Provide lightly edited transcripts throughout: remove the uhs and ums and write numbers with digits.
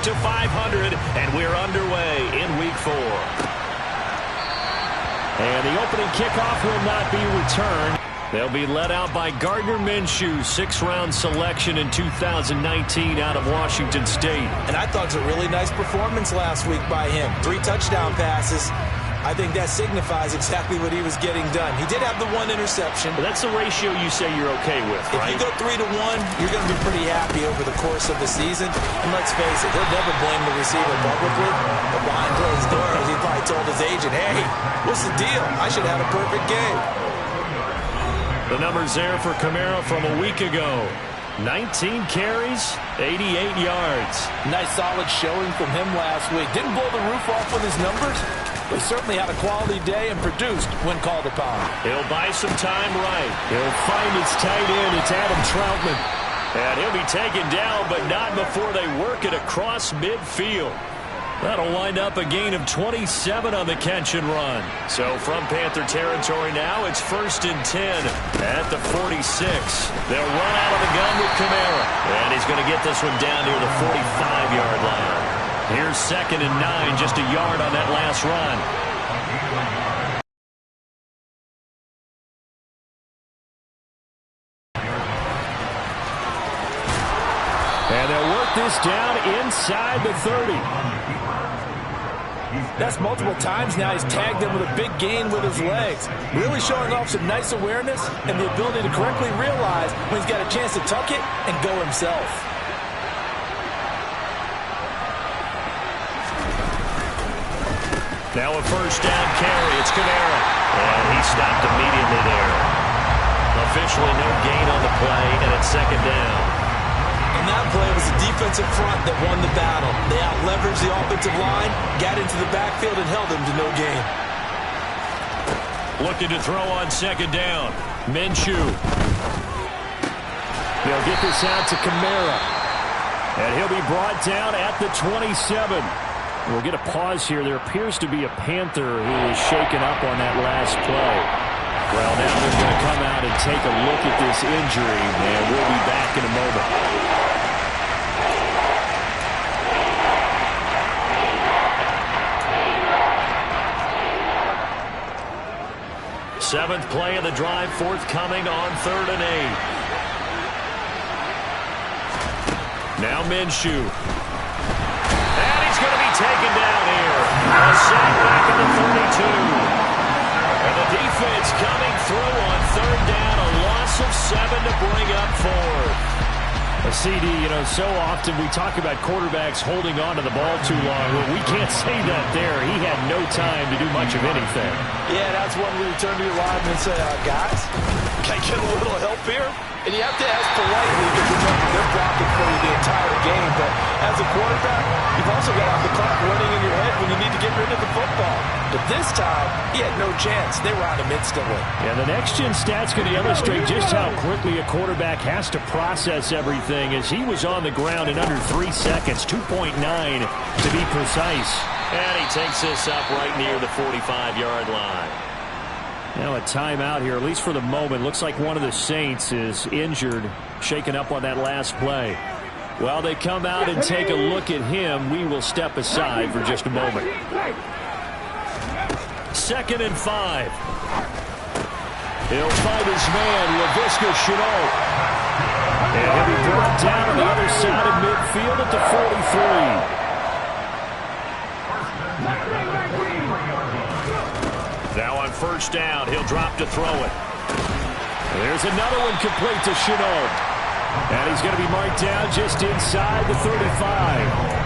to 500, and we're underway in Week 4. And the opening kickoff will not be returned. They'll be led out by Gardner Minshew, sixth-round selection in 2019 out of Washington State. And I thought it was a really nice performance last week by him. 3 touchdown passes. I think that signifies exactly what he was getting done. He did have the 1 interception. But that's the ratio you say you're okay with, right? If you go 3 to 1, you're going to be pretty happy over the course of the season. And let's face it, he'll never blame the receiver publicly. But behind closed doors, he probably told his agent, hey, what's the deal? I should have a perfect game. The numbers there for Kamara from a week ago. 19 carries, 88 yards. Nice solid showing from him last week. Didn't blow the roof off with his numbers, but he certainly had a quality day and produced when called upon. He'll buy some time right. He'll find his tight end. It's Adam Troutman. And he'll be taken down, but not before they work it across midfield. That'll wind up a gain of 27 on the catch and run. So from Panther territory now, it's 1st and 10 at the 46. They'll run out of the gun with Kamara. And he's going to get this one down near the 45-yard line. Here's 2nd and 9, just a yard on that last run. And they'll work this down inside the 30. That's multiple times now he's tagged him with a big gain with his legs. Really showing off some nice awareness and the ability to correctly realize when he's got a chance to tuck it and go himself. Now a 1st down carry. It's Kamara. And he stopped immediately there. Officially no gain on the play, and it's 2nd down. And that play was the defensive front that won the battle. They out-leveraged the offensive line, got into the backfield, and held him to no gain. Looking to throw on 2nd down. Minshew. They'll get this out to Kamara. And he'll be brought down at the 27. We'll get a pause here. There appears to be a Panther who was shaken up on that last play. Well, now they're going to come out and take a look at this injury, and we'll be back in a moment. 7th play of the drive forthcoming on 3rd and 8. Now Minshew. And he's going to be taken down here. A sack back at the 32. And the defense coming through on 3rd down. A loss of 7 to bring up 4th. CD, so often we talk about quarterbacks holding on to the ball too long. Well, we can't say that there. He had no time to do much of anything. Yeah, that's when we turn to your lineman and say, guys, can I get a little help here? And you have to ask politely because remember, they're blocking for you the entire game. But as a quarterback, you've also got to have the clock running in your head when you need to get rid of the football. But this time, he had no chance. They were on him instantly. Yeah, the next-gen stats going to illustrate just how quickly a quarterback has to process everything as he was on the ground in under 3 seconds, 2.9 to be precise. And he takes this up right near the 45-yard line. Now a timeout here, at least for the moment. Looks like one of the Saints is injured, shaken up on that last play. While they come out and take a look at him, we will step aside for just a moment. 2nd and 5. He'll find his man, Laviska Shenault. And he'll be brought down on the other side of midfield at the 43. Now on 1st down, he'll drop to throw it. There's another one complete to Shenault. And he's going to be marked down just inside the 35.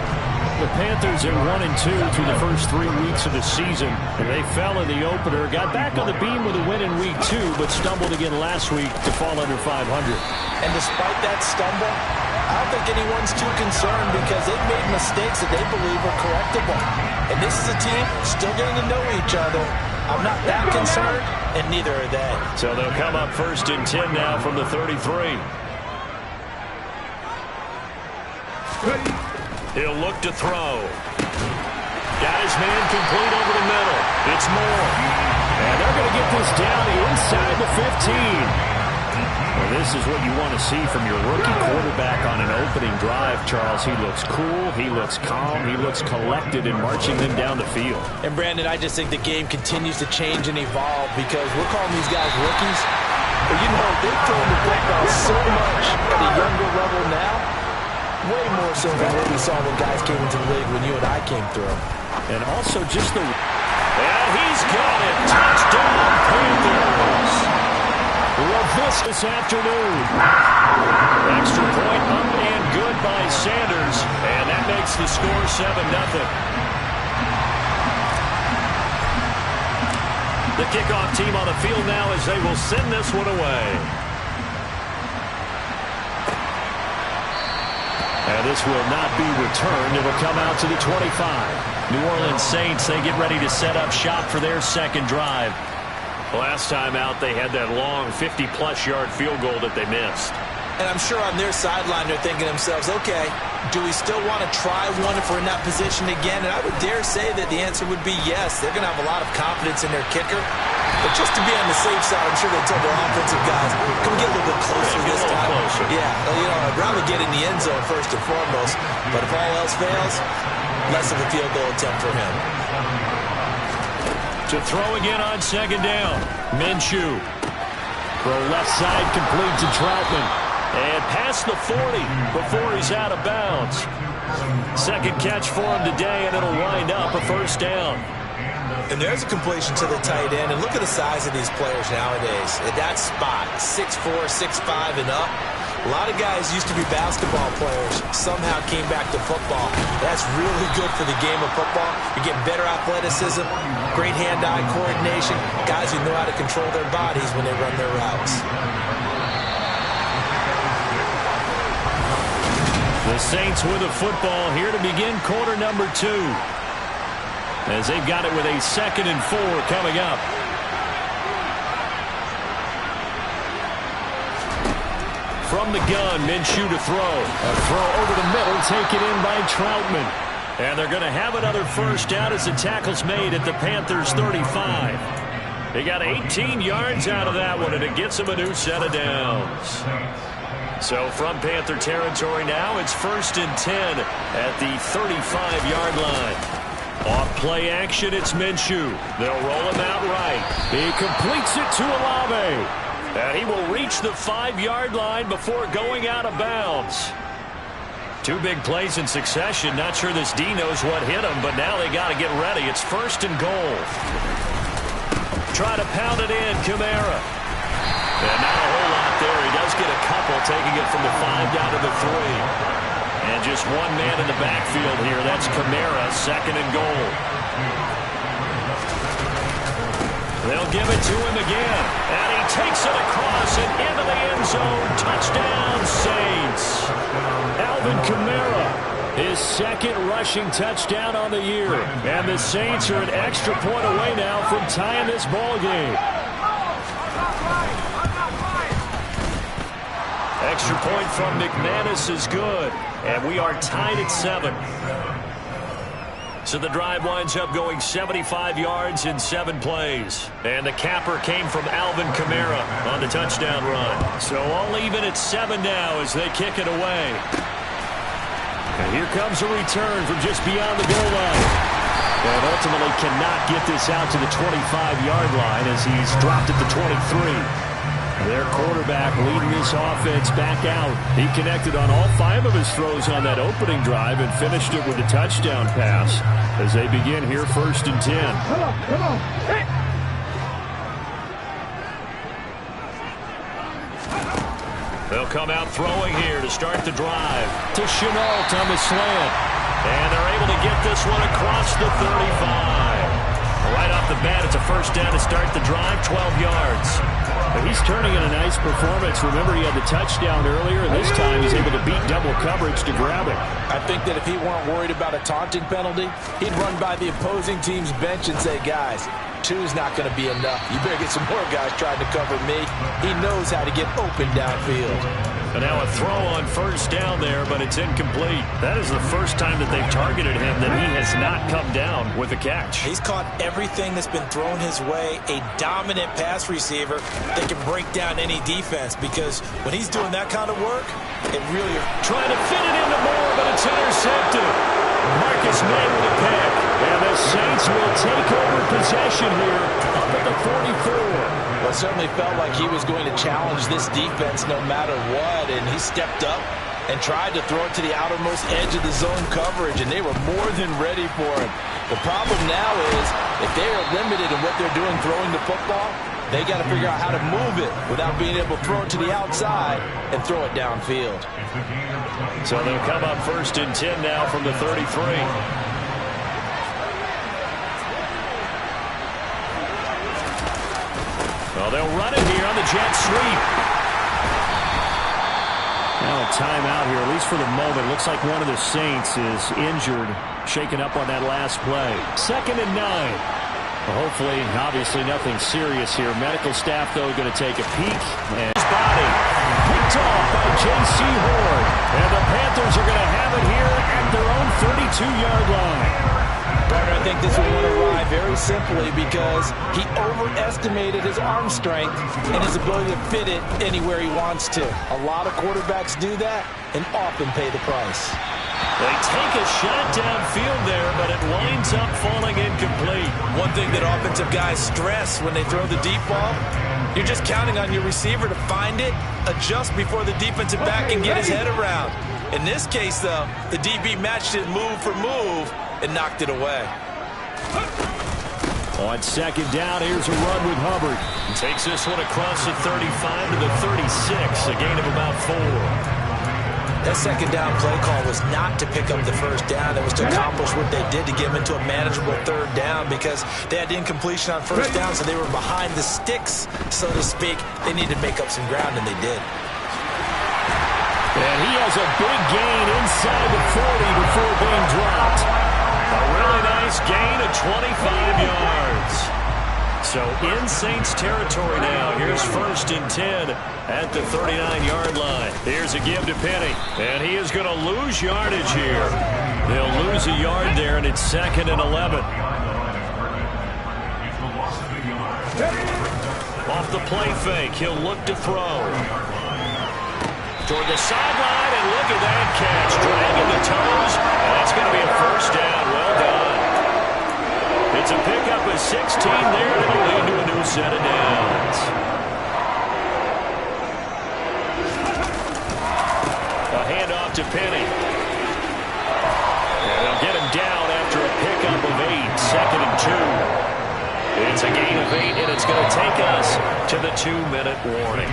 The Panthers are 1-2 through the first 3 weeks of the season. And they fell in the opener, got back on the beam with a win in week 2, but stumbled again last week to fall under 500. And despite that stumble, I don't think anyone's too concerned because they've made mistakes that they believe are correctable. And this is a team still getting to know each other. I'm not that concerned, and neither are they. So they'll come up 1st and 10 now from the 33. He'll look to throw. Got his man complete over the middle. It's Moore. And they're going to get this down inside the 15. Well, this this is what you want to see from your rookie quarterback on an opening drive, Charles. He looks cool, he looks calm, he looks collected in marching them down the field. And, Brandon, I just think the game continues to change and evolve because we're calling these guys rookies. But, you know, they're throwing the football so much at a younger level now, way more so than what we saw when guys came into the league when you and I came through. And also just the... And he's got it. Touchdown, Panthers. Love this afternoon. Extra point up and good by Sanders. And that makes the score 7-0. The kickoff team on the field now as they will send this one away. And this will not be returned. It'll come out to the 25. New Orleans Saints, they get ready to set up shop for their second drive. Last time out, they had that long 50-plus yard field goal that they missed. And I'm sure on their sideline they're thinking to themselves, okay, do we still want to try one if we're in that position again? And I would dare say that the answer would be yes. They're going to have a lot of confidence in their kicker. But just to be on the safe side, I'm sure they tell their offensive guys, can we get a little bit closer this time? Yeah, you know, I'd rather get in the end zone first and foremost. But if all else fails, less of a field goal attempt for him. To throw again on second down. Minshew. Throw left side complete to Troutman. And past the 40 before he's out of bounds. Second catch for him today, and it'll wind up a first down. And there's a completion to the tight end. And look at the size of these players nowadays. At that spot, 6'4", 6'5", and up. A lot of guys used to be basketball players, somehow came back to football. That's really good for the game of football. You get better athleticism, great hand-eye coordination, guys who know how to control their bodies when they run their routes. The Saints with a football here to begin quarter number 2. As they've got it with a 2nd and 4 coming up. From the gun, Minshew to throw. A throw over the middle, taken in by Troutman. And they're going to have another first down as the tackle's made at the Panthers' 35. They got 18 yards out of that one, and it gets them a new set of downs. So from Panther territory now, it's 1st and 10 at the 35-yard line. Off play action, it's Minshew. They'll roll him out right. He completes it to Olave. And he will reach the 5-yard line before going out of bounds. 2 big plays in succession. Not sure this D knows what hit him, but now they got to get ready. It's 1st and goal. Try to pound it in, Kamara. And not a whole lot there. He does get a couple, taking it from the 5 down to the 3. And just one man in the backfield here. That's Kamara, 2nd and goal. They'll give it to him again. And he takes it across and into the end zone. Touchdown, Saints. Alvin Kamara, his 2nd rushing touchdown on the year. And the Saints are an extra point away now from tying this ball game. Extra point from McManus is good. And we are tied at 7. So the drive winds up going 75 yards in 7 plays. And the capper came from Alvin Kamara on the touchdown run. So all even at 7 now as they kick it away. And here comes a return from just beyond the goal line. And ultimately cannot get this out to the 25-yard line as he's dropped at the 23. Their quarterback leading this offense back out. He connected on all 5 of his throws on that opening drive and finished it with a touchdown pass as they begin here 1st and 10. Come on. Hey. They'll come out throwing here to start the drive. To Chenault on the slant. And they're able to get this one across the 35. Right off the bat, it's a first down to start the drive, 12 yards. But he's turning in a nice performance. Remember, he had the touchdown earlier, and this time he's able to beat double coverage to grab it. I think that if he weren't worried about a taunting penalty, he'd run by the opposing team's bench and say, guys, 2's not going to be enough. You better get some more guys trying to cover me. He knows how to get open downfield. And now a throw on first down there, but it's incomplete. That is the first time that they've targeted him that he has not come down with a catch. He's caught everything that's been thrown his way. A dominant pass receiver that can break down any defense, because when he's doing that kind of work, it really... Trying to fit it into Moore, but it's intercepted. Marcus May with a pick. And the Saints will take over possession here up at the 44. Well, it certainly felt like he was going to challenge this defense no matter what, and he stepped up and tried to throw it to the outermost edge of the zone coverage, and they were more than ready for him. The problem now is, if they are limited in what they're doing throwing the football, they got to figure out how to move it without being able to throw it to the outside and throw it downfield. So they'll come up 1st and 10 now from the 33. Well, they'll run it here on the jet sweep. Now a timeout here, at least for the moment. Looks like one of the Saints is injured, shaken up on that last play. 2nd and 9. Well, hopefully, obviously nothing serious here. Medical staff, though, going to take a peek. And his body picked off by J.C. Horn. And the Panthers are going to have it here at their own 32-yard line. Partner, I think this one went awry very simply because he overestimated his arm strength and his ability to fit it anywhere he wants to. A lot of quarterbacks do that and often pay the price. They take a shot downfield there, but it winds up falling incomplete. One thing that offensive guys stress when they throw the deep ball, you're just counting on your receiver to find it, adjust before the defensive back can get his head around. In this case, though, the DB matched it move for move and knocked it away. On 2nd down, here's a run with Hubbard. He takes this one across the 35 to the 36, a gain of about 4. That 2nd down play call was not to pick up the first down. It was to accomplish what they did to get them into a manageable 3rd down, because they had incompletion on first down, so they were behind the sticks, so to speak. They needed to make up some ground, and they did. And he has a big gain inside the 40 before being dropped. A really nice gain of 25 yards. So in Saints territory now. Here's 1st and 10 at the 39-yard line. Here's a give to Penny. And he is going to lose yardage here. They'll lose a yard there, and it's 2nd and 11. Off the play fake, he'll look to throw. Toward the sideline, and look at that catch. Dragging the toes, and that's going to be a 1st down. Well done. It's a pickup of 16 there, and it'll lead to a new set of downs. A handoff to Penny. And they'll get him down after a pickup of 8, 2nd and 2. It's a gain of 8, and it's going to take us to the 2-minute warning.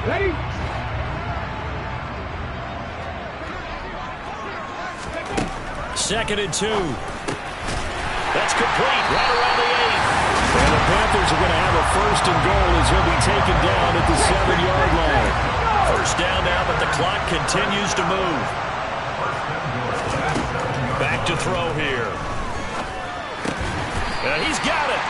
Ready? 2nd and 2. That's complete right around the 8. And the Panthers are going to have a 1st and goal as he'll be taken down at the 7-yard line. 1st down now, but the clock continues to move. Back to throw here. And he's got it.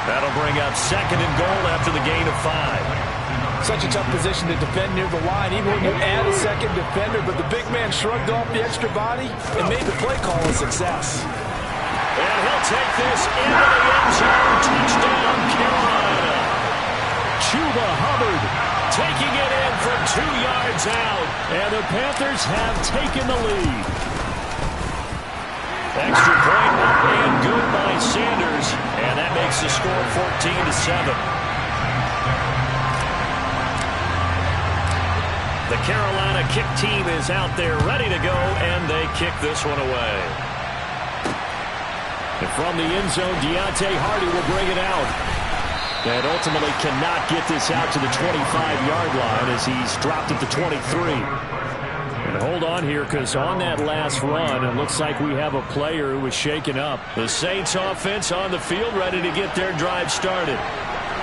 That'll bring up 2nd and goal after the gain of 5. Such a tough position to defend near the line, even when you add a 2nd defender, but the big man shrugged off the extra body and made the play call a success. And he'll take this into the end zone. Touchdown, Carolina. Chuba Hubbard taking it in from 2 yards out, and the Panthers have taken the lead. Extra point up and good by Sanders, and that makes the score 14-7. The Carolina kick team is out there ready to go, and they kick this one away. And from the end zone, Deontay Hardy will bring it out. And ultimately cannot get this out to the 25-yard line as he's dropped at the 23. And hold on here, because on that last run, it looks like we have a player who was shaken up. The Saints offense on the field ready to get their drive started.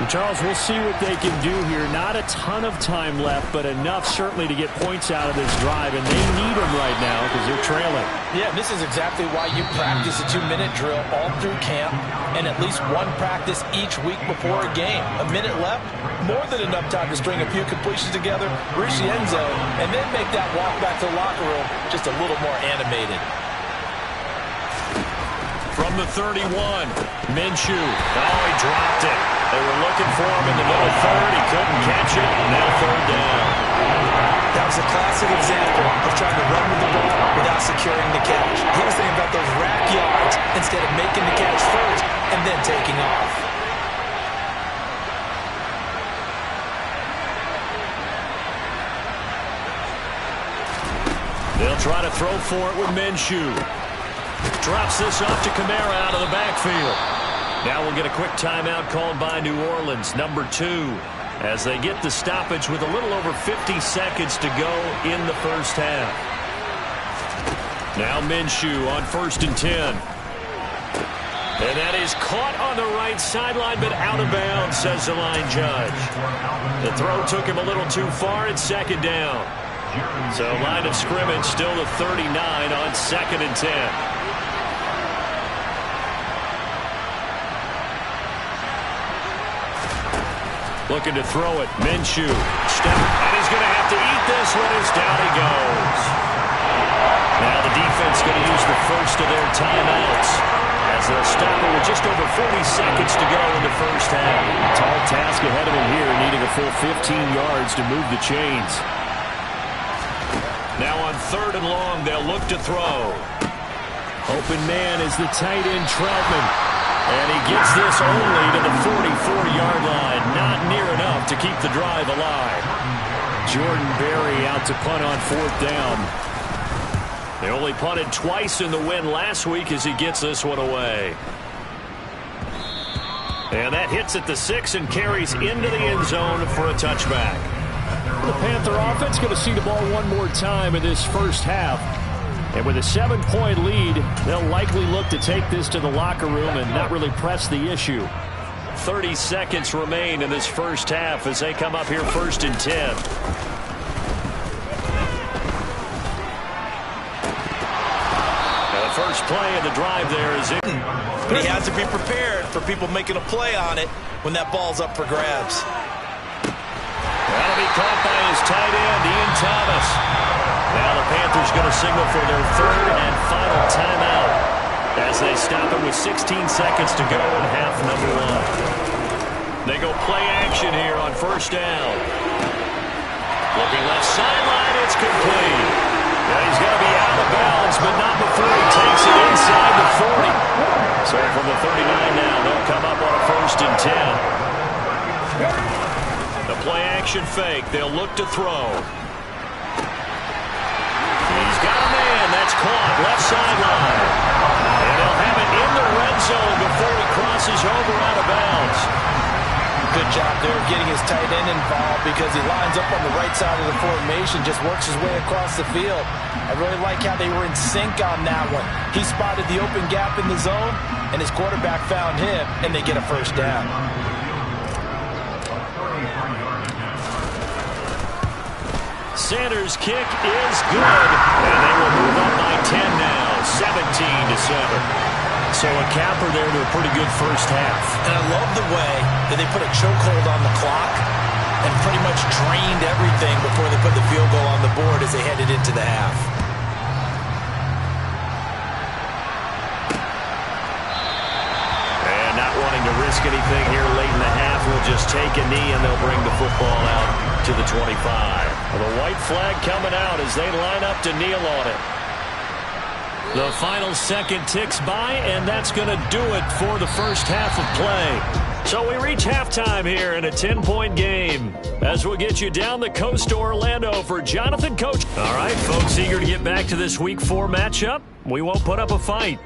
Charles, we'll see what they can do here. Not a ton of time left, but enough certainly to get points out of this drive, and they need them right now because they're trailing. Yeah, this is exactly why you practice a 2-minute drill all through camp and at least one practice each week before a game. A minute left, more than enough time to string a few completions together, reach the end zone, and then make that walk back to the locker room just a little more animated. From the 31, Minshew. Oh, he dropped it. They were looking for him in the middle third. He couldn't catch it. Now third down. That was a classic example of trying to run with the ball without securing the catch. He was thinking about those rack yards instead of making the catch first and then taking off. They'll try to throw for it with Minshew. Drops this off to Kamara out of the backfield. Now we'll get a quick timeout called by New Orleans, number 2, as they get the stoppage with a little over 50 seconds to go in the first half. Now Minshew on 1st and 10. And that is caught on the right sideline, but out of bounds, says the line judge. The throw took him a little too far. It's 2nd down. So line of scrimmage still the 39 on 2nd and 10. Looking to throw it. Minshew. Step. And he's going to have to eat this one as down he goes. Now the defense going to use the first of their timeouts as they'll stop it with just over 40 seconds to go in the first half. Tall task ahead of him here, needing a full 15 yards to move the chains. Now on 3rd and long, they'll look to throw. Open man is the tight end Troutman. And he gets this only to the 44-yard line. Not near enough to keep the drive alive. Jordan Berry out to punt on 4th down. They only punted twice in the win last week as he gets this one away. And that hits at the 6 and carries into the end zone for a touchback. The Panther offense going to see the ball one more time in this first half. And with a 7-point lead, they'll likely look to take this to the locker room and not really press the issue. 30 seconds remain in this first half as they come up here 1st and 10. Now the first play of the drive there is in. But he has to be prepared for people making a play on it when that ball's up for grabs. That'll be caught by his tight end, Ian Thomas. Now the Panthers going to signal for their 3rd and final timeout as they stop it with 16 seconds to go in half number 1. They go play action here on 1st down. Looking left sideline, it's complete. Now he's going to be out of bounds, but not before he takes it inside the 40. So from the 39 now, they'll come up on a 1st and 10. The play action fake, they'll look to throw. He's got a man. That's caught. Left sideline. And they'll have it in the red zone before he crosses over out of bounds. Good job there getting his tight end involved because he lines up on the right side of the formation, just works his way across the field. I really like how they were in sync on that one. He spotted the open gap in the zone, and his quarterback found him, and they get a 1st down. Sanders' kick is good, and they will move up by 10 now, 17-7. So a capper there to a pretty good first half. And I love the way that they put a chokehold on the clock and pretty much drained everything before they put the field goal on the board as they headed into the half. And not wanting to risk anything here late in the half, will just take a knee and they'll bring the football out to the 25. Well, the white flag coming out as they line up to kneel on it. The final second ticks by, and that's going to do it for the first half of play. So we reach halftime here in a 10-point game as we'll get you down the coast to Orlando for Jonathan Coach. All right, folks, eager to get back to this Week 4 matchup. We won't put up a fight.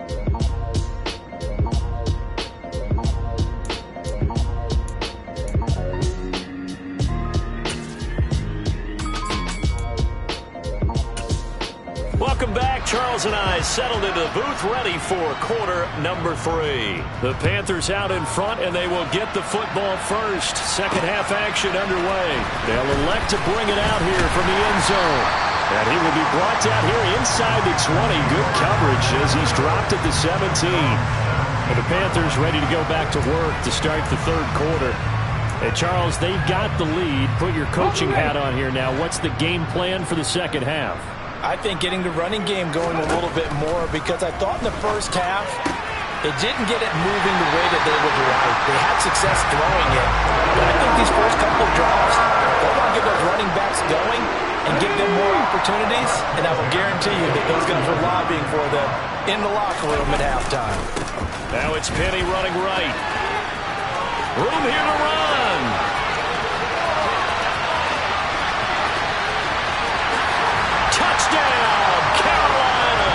Welcome back. Charles Fans and I settled into the booth ready for quarter number 3. The Panthers out in front, and they will get the football first. Second half action underway. They'll elect to bring it out here from the end zone. And he will be brought down here inside the 20. Good coverage as he's dropped at the 17. And the Panthers ready to go back to work to start the third quarter. Hey, Charles, they've got the lead. Put your coaching hat on here now. What's the game plan for the second half? I think getting the running game going a little bit more, because I thought in the first half it didn't get it moving the way that they would like. They had success throwing it, but I think these first couple of drives, they want to get those running backs going and give them more opportunities, and I will guarantee you that those guys are lobbying for them in the locker room at halftime. Now it's Penny running right. Room here to run. Touchdown, Carolina.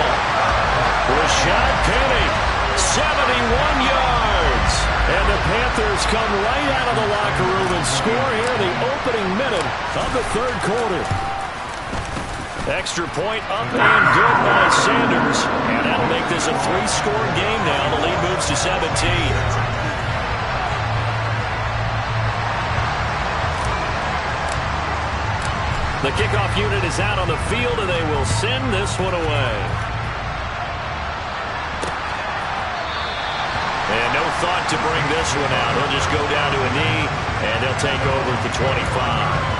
Rashad Penny, 71 yards. And the Panthers come right out of the locker room and score here in the opening minute of the third quarter. Extra point up and good by Sanders. And that'll make this a 3-score game now. The lead moves to 17. The kickoff unit is out on the field, and they will send this one away. And no thought to bring this one out. He'll just go down to a knee, and they'll take over at the 25.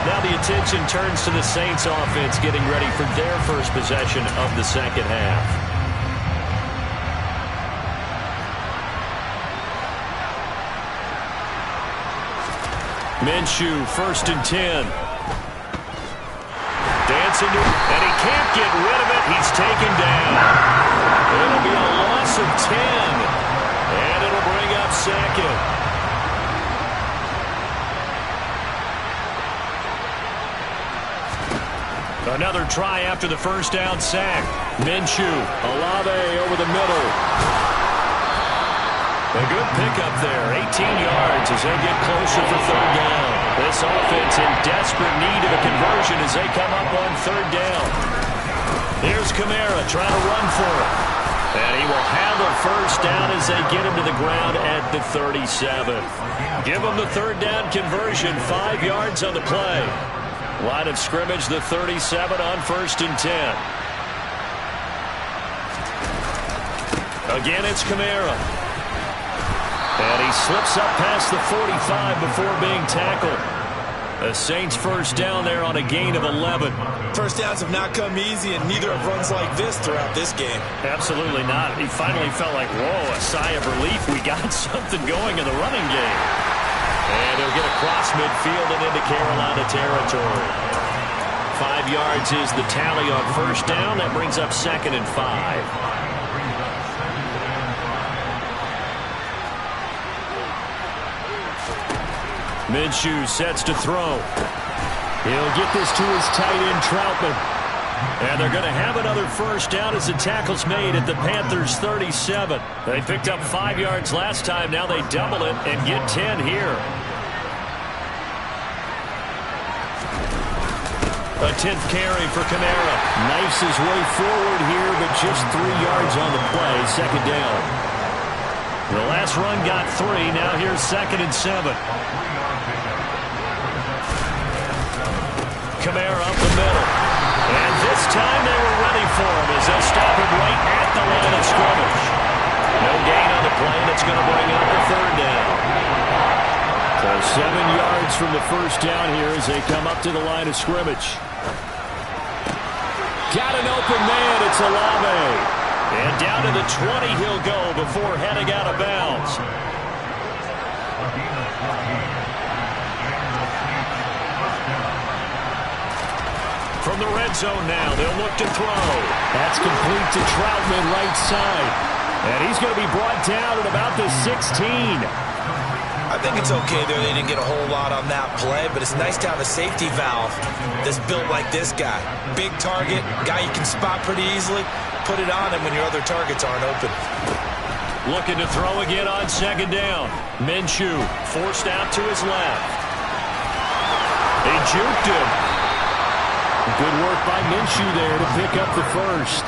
Now the attention turns to the Saints offense getting ready for their first possession of the second half. Minshew, 1st and 10. Dancing to, and he can't get rid of it. He's taken down. It'll be a loss of 10. And it'll bring up 2nd. Another try after the first down sack. Minshew, Olave over the middle. A good pickup there, 18 yards as they get closer for 3rd down. This offense in desperate need of a conversion as they come up on 3rd down. Here's Kamara trying to run for it. And he will have a first down as they get him to the ground at the 37. Give him the 3rd down conversion, 5 yards on the play. Line of scrimmage, the 37 on 1st and 10. Again, it's Kamara. And he slips up past the 45 before being tackled. The Saints first down there on a gain of 11. First downs have not come easy, and neither have runs like this throughout this game. Absolutely not. He finally felt like, whoa, a sigh of relief. We got something going in the running game. And he'll get across midfield and into Carolina territory. 5 yards is the tally on first down. That brings up 2nd and 5. Minshew sets to throw. He'll get this to his tight end, Troutman. And they're going to have another first down as the tackle's made at the Panthers' 37. They picked up 5 yards last time. Now they double it and get 10 here. A 10th carry for Kamara. Knifes his way forward here, but just 3 yards on the play. 2nd down. The last run got 3. Now here's 2nd and 7. Kamara up the middle. And this time they were ready for him as they stop him right at the line of scrimmage. No gain on the play. That's going to bring up the 3rd down. So 7 yards from the first down here as they come up to the line of scrimmage. Got an open man. It's Olave. And down to the 20 he'll go before heading out of bounds. From the red zone now, they'll look to throw. That's complete to Troutman, right side. And he's going to be brought down at about the 16. I think it's okay there. They didn't get a whole lot on that play, but it's nice to have a safety valve that's built like this guy. Big target, guy you can spot pretty easily. Put it on him when your other targets aren't open. Looking to throw again on 2nd down. Minshew forced out to his left. He juked him. Good work by Minshew there to pick up the first.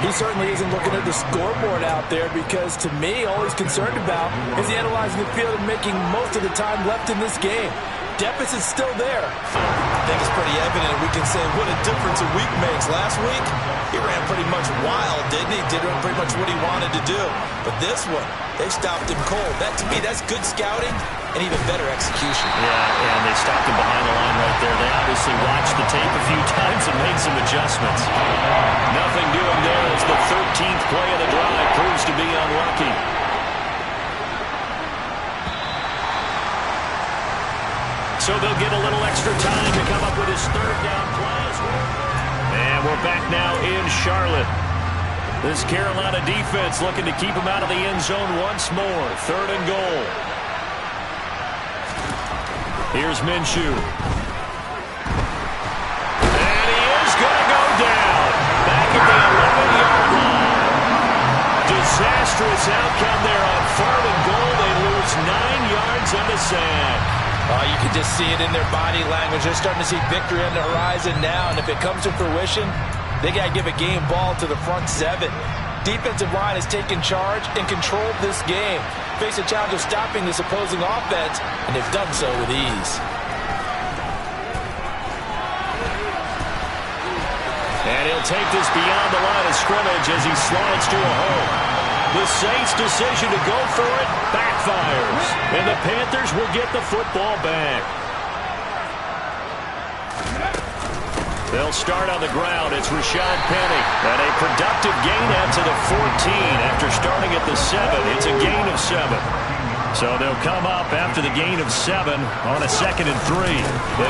He certainly isn't looking at the scoreboard out there because, to me, all he's concerned about is analyzing the field and making most of the time left in this game. Deficit's still there. I think it's pretty evident. We can say what a difference a week makes. Last week, he ran pretty much wild, didn't he? Did pretty much what he wanted to do. But this one, they stopped him cold. That, to me, that's good scouting and even better execution. Yeah, and they stopped him behind the line right there. They obviously watched the tape a few times and made some adjustments. Nothing doing there as the 13th play of the drive proves to be unlucky. So they'll get a little extra time to come up with his third down plays. And we're back now in Charlotte. This Carolina defense looking to keep him out of the end zone once more. 3rd and goal. Here's Minshew. And he is going to go down. Back at the 11-yard line. Disastrous outcome there on 3rd and goal. They lose 9 yards on the sack. You can just see it in their body language. They're starting to see victory on the horizon now, and if it comes to fruition, they got to give a game ball to the front 7. Defensive line has taken charge and controlled this game. Face a challenge of stopping this opposing offense, and they've done so with ease. And he'll take this beyond the line of scrimmage as he slides to a hole. The Saints' decision to go for it backfires. And the Panthers will get the football back. They'll start on the ground. It's Rashad Penny. And a productive gain out to the 14 after starting at the 7. It's a gain of 7. So they'll come up after the gain of 7 on a 2nd and 3.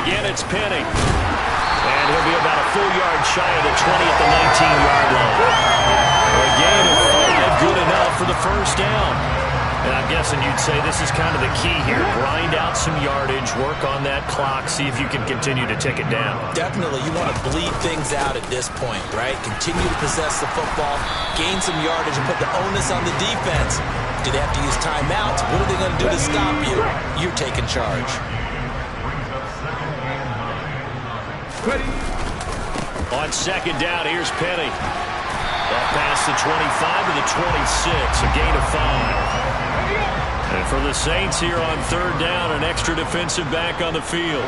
Again, it's Penny. And he'll be about a full yard shy of the 20 at the 19-yard line. A gain of 5, good enough for the first down. And I'm guessing you'd say this is kind of the key here. Grind out some yardage, work on that clock, see if you can continue to tick it down. Definitely, you want to bleed things out at this point, right? Continue to possess the football, gain some yardage, and put the onus on the defense. Do they have to use timeouts? What are they going to do to stop you? You're taking charge. Ready. On 2nd down, here's Penny. Up past the 25 to the 26, a gain of 5. And for the Saints here on 3rd down, an extra defensive back on the field.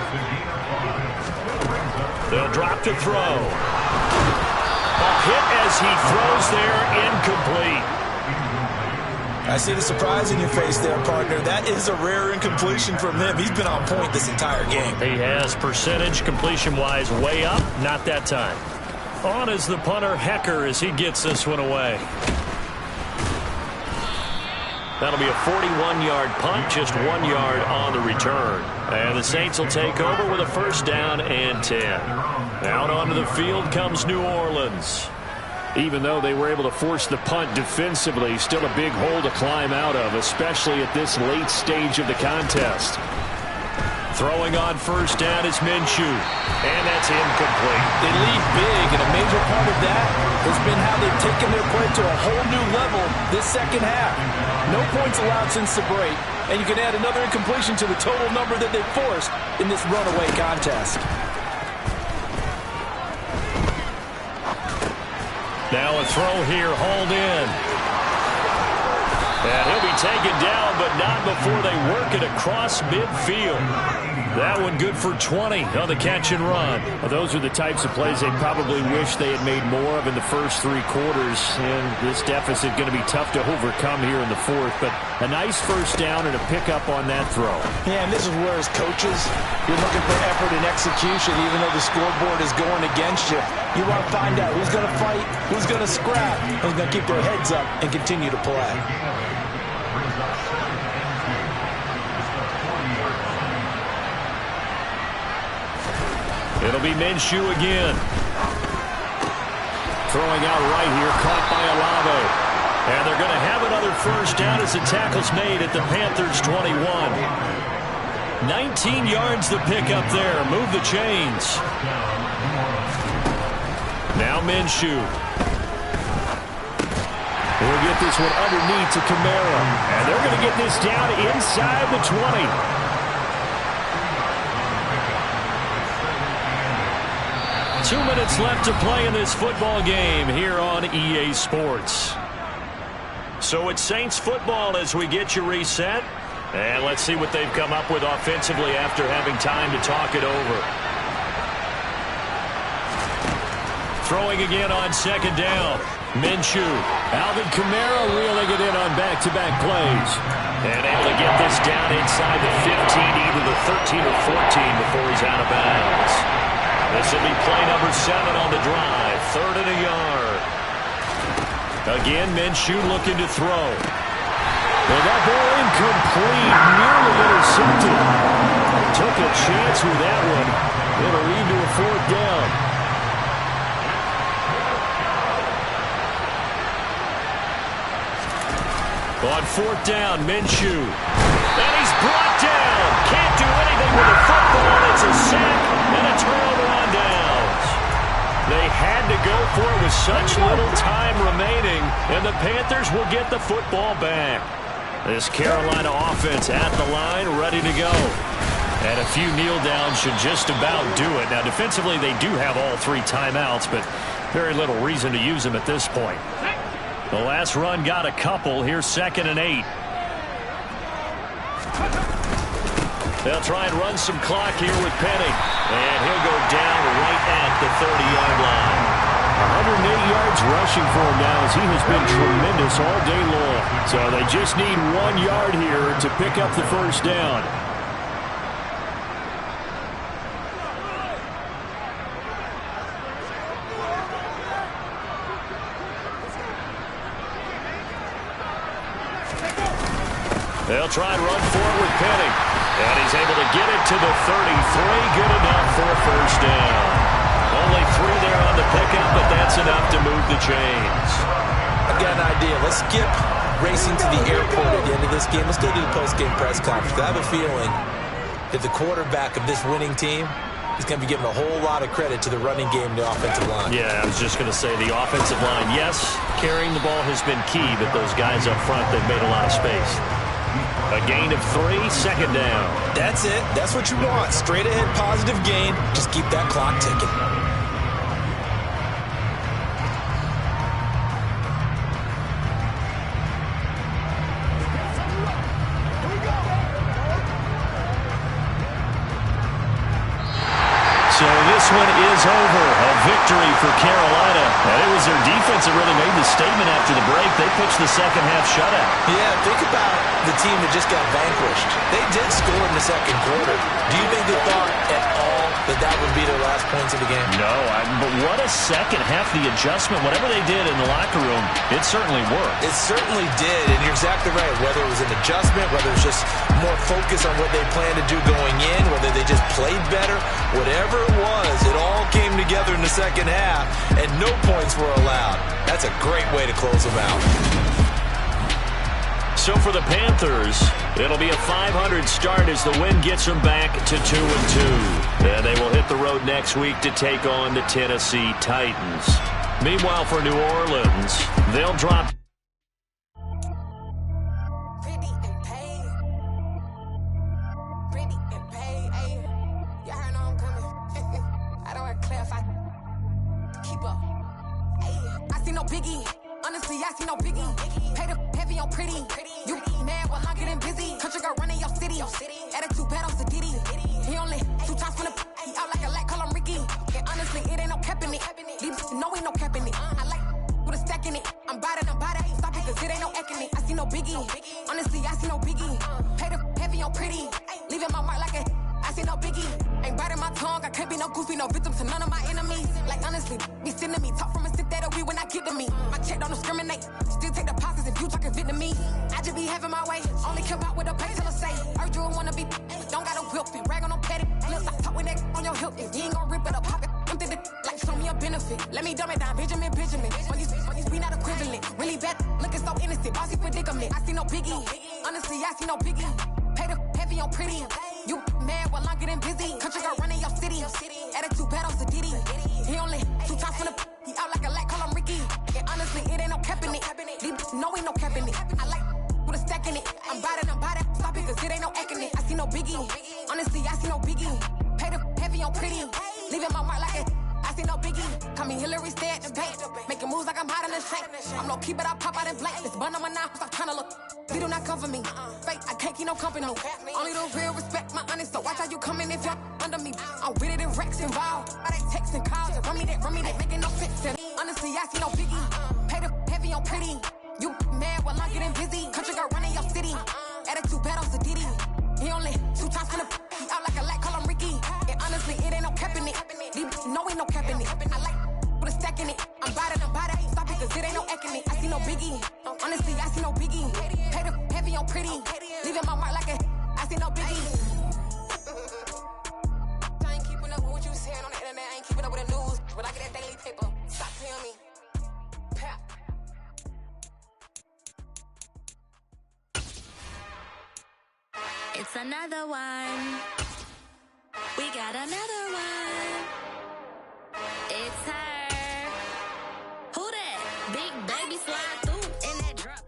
They'll drop to throw. A hit as he throws there, incomplete. I see the surprise in your face there, partner. That is a rare incompletion from him. He's been on point this entire game. He has percentage completion-wise way up, not that time. On is the punter, Hecker, as he gets this one away. That'll be a 41-yard punt, just 1 yard on the return. And the Saints will take over with a 1st down and 10. Out onto the field comes New Orleans. Even though they were able to force the punt defensively, still a big hole to climb out of, especially at this late stage of the contest. Throwing on 1st down is Minshew. And that's incomplete. They lead big, and a major part of that has been how they've taken their play to a whole new level this 2nd half. No points allowed since the break, and you can add another incompletion to the total number that they've forced in this runaway contest. Now a throw here, hauled in. And he'll be taken down, but not before they work it across midfield. That one good for 20 on the catch and run. Well, those are the types of plays they probably wish they had made more of in the first 3 quarters. And this deficit going to be tough to overcome here in the 4th. But a nice 1st down and a pickup on that throw. Yeah, and this is where, as coaches, you're looking for effort and execution, even though the scoreboard is going against you. You want to find out who's going to fight, who's going to scrap, who's going to keep their heads up and continue to play. It'll be Minshew again. Throwing out right here, caught by Olave. And they're going to have another 1st down as the tackle's made at the Panthers' 21. 19 yards the pick up there. Move the chains. Now Minshew. We'll get this one underneath to Kamara. And they're going to get this down inside the 20. 2 minutes left to play in this football game here on EA Sports. So it's Saints football as we get you reset. And let's see what they've come up with offensively after having time to talk it over. Throwing again on second down. Minshew. Alvin Kamara reeling it in on back-to-back plays. And able to get this down inside the 15, either the 13 or 14 before he's out of bounds. This will be play number 7 on the drive. 3rd and a yard. Again, Minshew looking to throw. And that ball incomplete, nearly intercepted. Took a chance with that one. It'll lead to a 4th down. On 4th down, Minshew. And he's brought down. Can't do anything with the football. It's a sack and a turnover on downs. They had to go for it with such little time remaining, and the Panthers will get the football back. This Carolina offense at the line, ready to go. And a few kneel downs should just about do it. Now, defensively, they do have all 3 timeouts, but very little reason to use them at this point. The last run got a couple. Here's 2nd and 8. They'll try and run some clock here with Penning. And he'll go down right at the 30-yard line. 108 yards rushing for him now as he has been tremendous all day long. So they just need 1 yard here to pick up the 1st down. They'll try and run forward with Penning. And he's able to get it to the 33. Good enough for a 1st down. Only 3 there on the pickup, but that's enough to move the chains. I've got an idea. Let's skip racing to the airport at the end of this game. Let's go do the post-game press conference. I have a feeling that the quarterback of this winning team is going to be given a whole lot of credit to the running game and the offensive line. Yeah, I was just going to say the offensive line, yes, carrying the ball has been key, but those guys up front, they've made a lot of space. A gain of 3, 2nd down. That's it. That's what you want. Straight ahead, positive gain. Just keep that clock ticking. So this one is over. A victory for Carolina. And it was their defense that really made the statement after the break. They pitched the second half shutout. Yeah, think about the team that just got vanquished. They did score in the 2nd quarter. Do you think they thought at all that that would be their last points of the game? No, but what a second half. The adjustment, whatever they did in the locker room, it certainly worked. It certainly did, and you're exactly right. Whether it was an adjustment, whether it was just more focus on what they planned to do going in, whether they just played better, whatever it was, it all came together in the 2nd half, and no points were allowed. That's a great way to close them out. So for the Panthers, it'll be a 500 start as the win gets them back to 2-2. And they will hit the road next week to take on the Tennessee Titans. Meanwhile, for New Orleans, they'll drop. Honestly, I see no biggie. Pay the heavy on pretty. You mad while I'm getting busy. Country girl running your city. Attitude bad on Sadiddy. He only 2 times from the he out like a lack, call him Ricky. And honestly, it ain't no cap in it. These know ain't no cap in it. I like with a stack in it. I'm bad, ain't stop it cause it ain't no eck in it. I see no biggie. Honestly, I see no biggie. Pay the heavy on pretty. Leaving my mark like a I see no biggie. Ain't biting my tongue. I can't be no goofy, no victim to none of my enemies. Like honestly, be sending me talk from a sit that'll be when I get to me. My check don't discriminate. Still take deposits if you talking Vietnamese. I just be having my way. Only care about what the pay tell us say. Urge you wanna be, don't got a whip and rag on no petty. Lips, I talk with that on your hip. If you ain't gon' rip it up, pop it. Empty the like show me a benefit. Let me dumb it down, Benjamin. When you be not equivalent. Really bad, looking so innocent. Bossy predicament. I see no biggie. Honestly, I see no biggie. Pay the heavy on pretty. You mad while I'm getting busy. Country girl running your city. Attitude bad on Sadiddy. He only 2 times from the he out like a lack, call him Ricky. And honestly, it ain't no cap in it. These know ain't no cap in it. I like with a stack in it. I'm bad, stop it cause it ain't no eck in it. I see no biggie. Honestly, I see no biggie. Pay the heavy on pretty. Leaving my mark like a I see no biggie. Call me Hillary, stay at the bank. Making moves like I'm hot in the shank. I'm low key, but I pop out in blank. This bun on my knife, I'm trying to look. They do not cover me. Fake, I can't keep no company. Only the real respect my honest. So watch how you coming if you're under me. I'm with it and Rex involved. I they text and calls. Run me that, making no sense to me. Honestly, I see no biggie. Pay the heavy on pretty. You mad while I'm getting busy. Country girl running your city. Attitude bad on Sadiddy. He only 2 times from the he out like a light, call him Ricky. And honestly, it ain't no cap in it. These know ain't no cap in it. I like with a stack in it. I'm bad at stop it, cause it ain't no acting it. I see no biggie. Honestly, I see no biggie. Pay the heavy on pretty. Leaving my mark like a I see no biggie. I ain't keeping up with what you saying on the internet. I ain't keeping up with the news. But I get that daily paper. Stop playing me. Pap. It's another one. We got another one. It's her. Who that? Big baby slide through in that drop.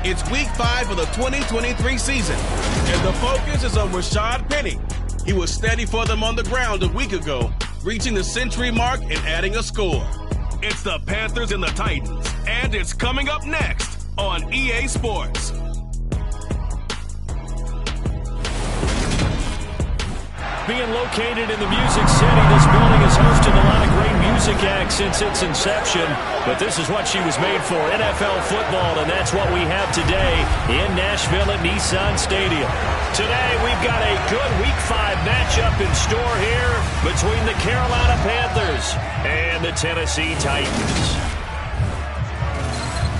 It's week 5 of the 2023 season, and the focus is on Rashad Penny. He was steady for them on the ground a week ago, reaching the century mark and adding a score. It's the Panthers and the Titans, and it's coming up next on EA Sports. Being located in the Music City, this building has hosted a lot of great music acts since its inception. But this is what she was made for, NFL football, and that's what we have today in Nashville at Nissan Stadium. Today, we've got a good Week 5 matchup in store here between the Carolina Panthers and the Tennessee Titans.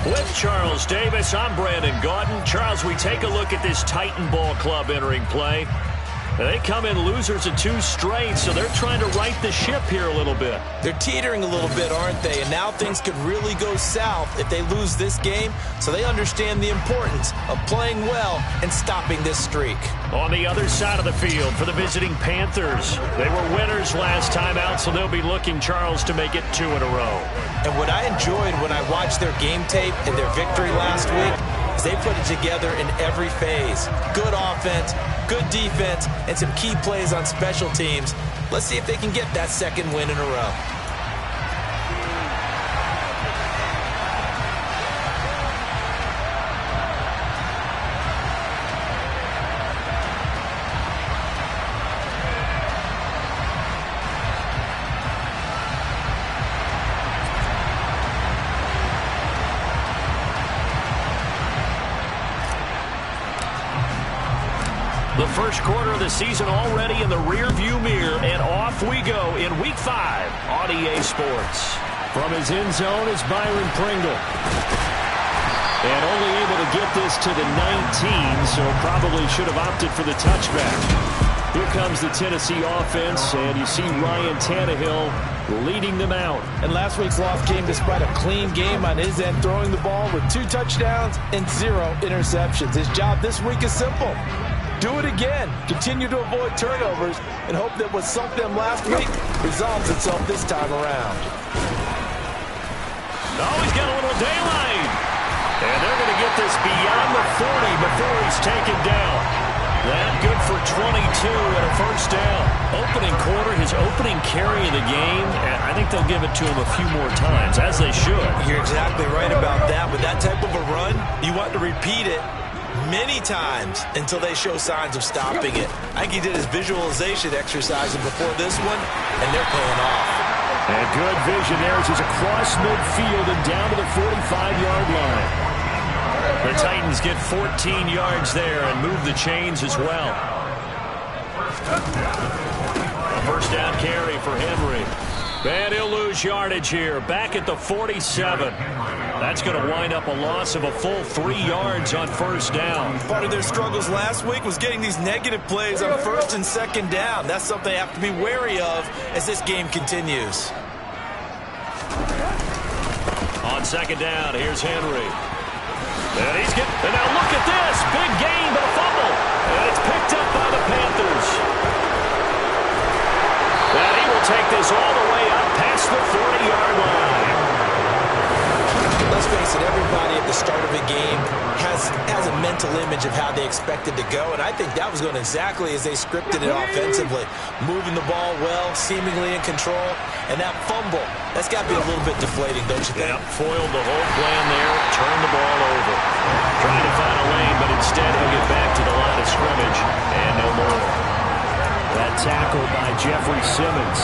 With Charles Davis, I'm Brandon Gaudin. Charles, we take a look at this Titan ball club entering play. They come in losers of 2 straight, so they're trying to right the ship here a little bit. They're teetering a little bit, aren't they? And now things could really go south if they lose this game, so they understand the importance of playing well and stopping this streak. On the other side of the field for the visiting Panthers, they were winners last time out, so they'll be looking, Charles, to make it 2 in a row. And what I enjoyed when I watched their game tape and their victory last week is they put it together in every phase. Good offense, good defense, and some key plays on special teams. Let's see if they can get that 2nd win in a row. The first quarter of the season already in the rear-view mirror, and off we go in Week 5 on EA Sports. From his end zone is Byron Pringle. And only able to get this to the 19, so probably should have opted for the touchback. Here comes the Tennessee offense, and you see Ryan Tannehill leading them out. And last week's loss came despite a clean game on his end, throwing the ball with 2 touchdowns and 0 interceptions. His job this week is simple. Do it again. Continue to avoid turnovers and hope that what sunk them last week resolves itself this time around. Oh, he's got a little daylight. And they're going to get this beyond the 40 before he's taken down. That good for 22 and a first down. Opening quarter, his opening carry of the game, and I think they'll give it to him a few more times, as they should. You're exactly right about that. With that type of a run, you want to repeat it many times until they show signs of stopping it. I think he did his visualization exercise before this one, and they're paying off. And good vision there as he's across midfield and down to the 45-yard line. The Titans get 14 yards there and move the chains as well. A first down carry for Henry. And he'll lose yardage here, back at the 47. That's going to wind up a loss of a full 3 yards on first down. Part of their struggles last week was getting these negative plays on 1st and 2nd down. That's something they have to be wary of as this game continues. On 2nd down, here's Henry. And now look at this. Big gain, but a fumble. And it's picked up by the Panthers. And he will take this all the way up past the 40-yard line. Let's face listen, everybody at the start of a game has a mental image of how they expect it to go, and I think that was going exactly as they scripted it offensively. Moving the ball well, seemingly in control, and that fumble, that's got to be a little bit deflating, don't you think? Yep, foiled the whole plan there, turned the ball over. Trying to find a lane, but instead he'll get back to the line of scrimmage, and no more. That tackle by Jeffrey Simmons.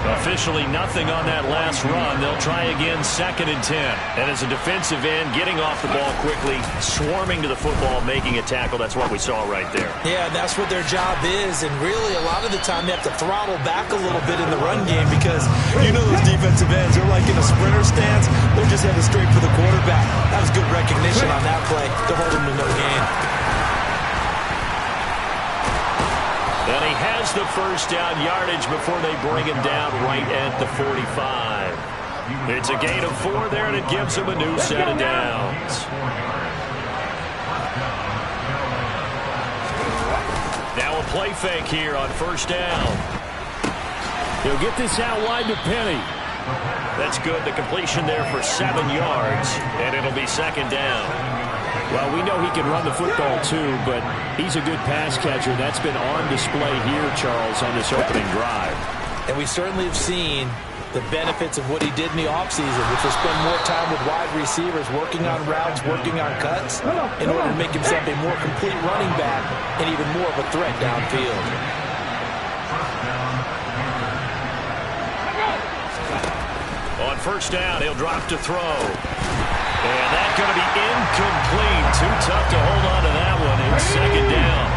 Officially nothing on that last run. They'll try again, 2nd and 10. And as a defensive end, getting off the ball quickly, swarming to the football, making a tackle. That's what we saw right there. Yeah, that's what their job is. And really, a lot of the time, they have to throttle back a little bit in the run game because you know those defensive ends, they're like in a sprinter stance. They're just headed straight for the quarterback. That was good recognition on that play to hold him to no gain. And he has the first down yardage before they bring him down right at the 45. It's a gain of 4 there, and it gives him a new set of downs. Now a play fake here on first down. He'll get this out wide to Penny. That's good. The completion there for 7 yards, and it'll be 2nd down. Well, we know he can run the football, too, but he's a good pass catcher. That's been on display here, Charles, on this opening drive. And we certainly have seen the benefits of what he did in the offseason, which was spend more time with wide receivers, working on routes, working on cuts, in order to make himself a more complete running back and even more of a threat downfield. On first down, he'll drop to throw. And that's going to be incomplete. Too tough to hold on to that one. It's 2nd down.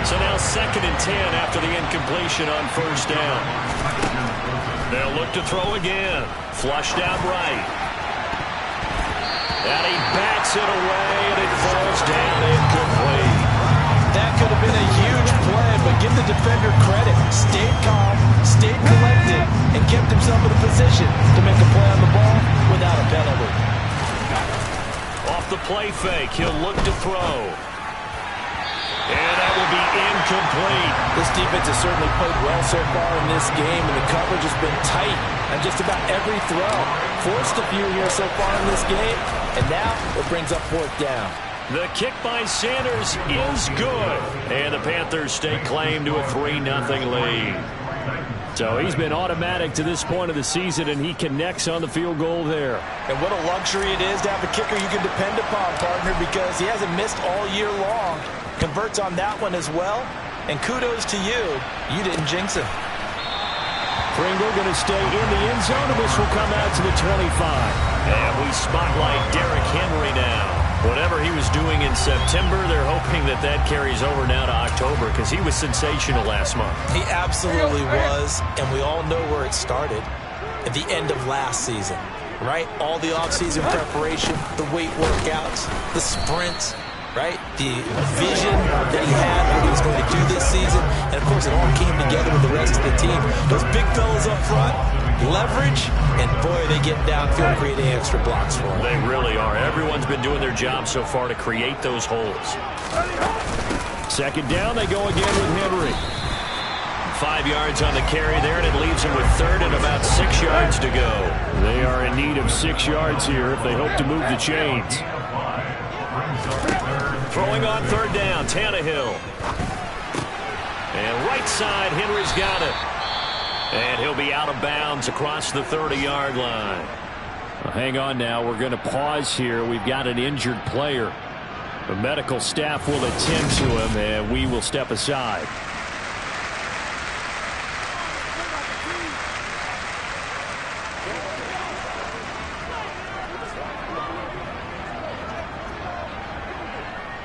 So now 2nd and 10 after the incompletion on first down. They'll look to throw again. Flushed out right. And he bats it away, and it falls down incomplete. That could have been a huge play, but give the defender credit. Stayed calm, stayed collected, and kept himself in a position to make a play on the ball without a penalty. Off the play fake, he'll look to throw. And that will be incomplete. This defense has certainly played well so far in this game, and the coverage has been tight on just about every throw. Forced a few here so far in this game, and now it brings up 4th down. The kick by Sanders is good. And the Panthers stake claim to a 3-0 lead. So he's been automatic to this point of the season, and he connects on the field goal there. And what a luxury it is to have a kicker you can depend upon, partner, because he hasn't missed all year long. Converts on that one as well. And kudos to you. You didn't jinx him. Pringle going to stay in the end zone, and this will come out to the 25. And we spotlight Derrick Henry now. Whatever he was doing in September, they're hoping that that carries over now to October because he was sensational last month. He absolutely was, and we all know where it started at the end of last season, right? All the offseason preparation, the weight workouts, the sprints, right? The vision that he had, what he was going to do this season, and of course it all came together with the rest of the team. Those big fellas up front, leverage, and boy, they get downfield creating extra blocks for them. They really are. Everyone's been doing their job so far to create those holes. 2nd down, they go again with Henry. 5 yards on the carry there, and it leaves him with 3rd and about 6 yards to go. They are in need of 6 yards here if they hope to move the chains. Throwing on 3rd down, Tannehill. And right side, Henry's got it. And he'll be out of bounds across the 30-yard line. Well, hang on now. We're going to pause here. We've got an injured player. The medical staff will attend to him, and we will step aside.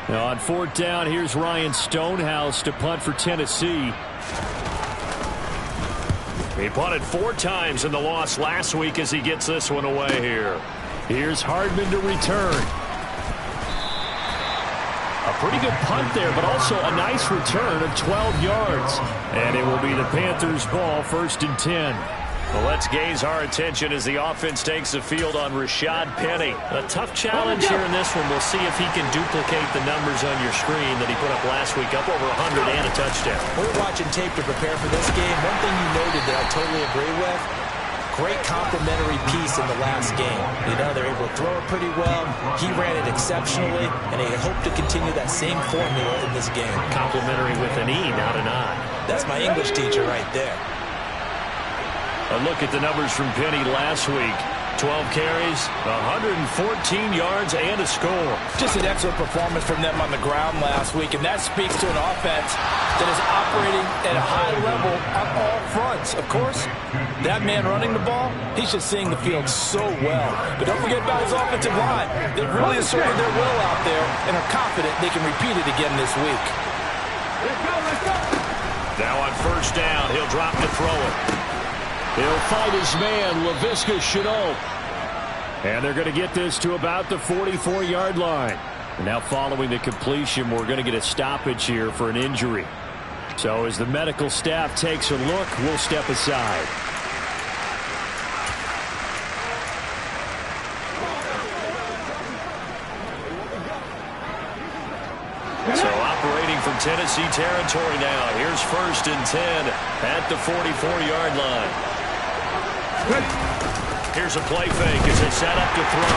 Now on 4th down, here's Ryan Stonehouse to punt for Tennessee. He punted 4 times in the loss last week as he gets this one away here. Here's Hardman to return. A pretty good punt there, but also a nice return of 12 yards. And it will be the Panthers' ball, 1st and 10. Well, let's gaze our attention as the offense takes the field on Rashad Penny. A tough challenge here in this one. We'll see if he can duplicate the numbers on your screen that he put up last week, up over 100 and a touchdown. We're watching tape to prepare for this game. One thing you noted that I totally agree with, great complimentary piece in the last game. You know, they're able to to throw it pretty well. He ran it exceptionally, and he hoped to continue that same formula in this game. Complimentary with an E, not an I. That's my English teacher right there. A look at the numbers from Penny last week. 12 carries, 114 yards, and a score. Just an excellent performance from them on the ground last week, and that speaks to an offense that is operating at a high level on all fronts. Of course, that man running the ball, he's just seeing the field so well. But don't forget about his offensive line. They've really asserted their will out there and are confident they can repeat it again this week. Now on first down, he'll drop to throw it. He'll fight his man, Laviska Shenault. And they're going to get this to about the 44-yard line. And now following the completion, we're going to get a stoppage here for an injury. So as the medical staff takes a look, we'll step aside. So operating from Tennessee territory now. Here's first and 10 at the 44-yard line. Here's a play fake as they set up to throw.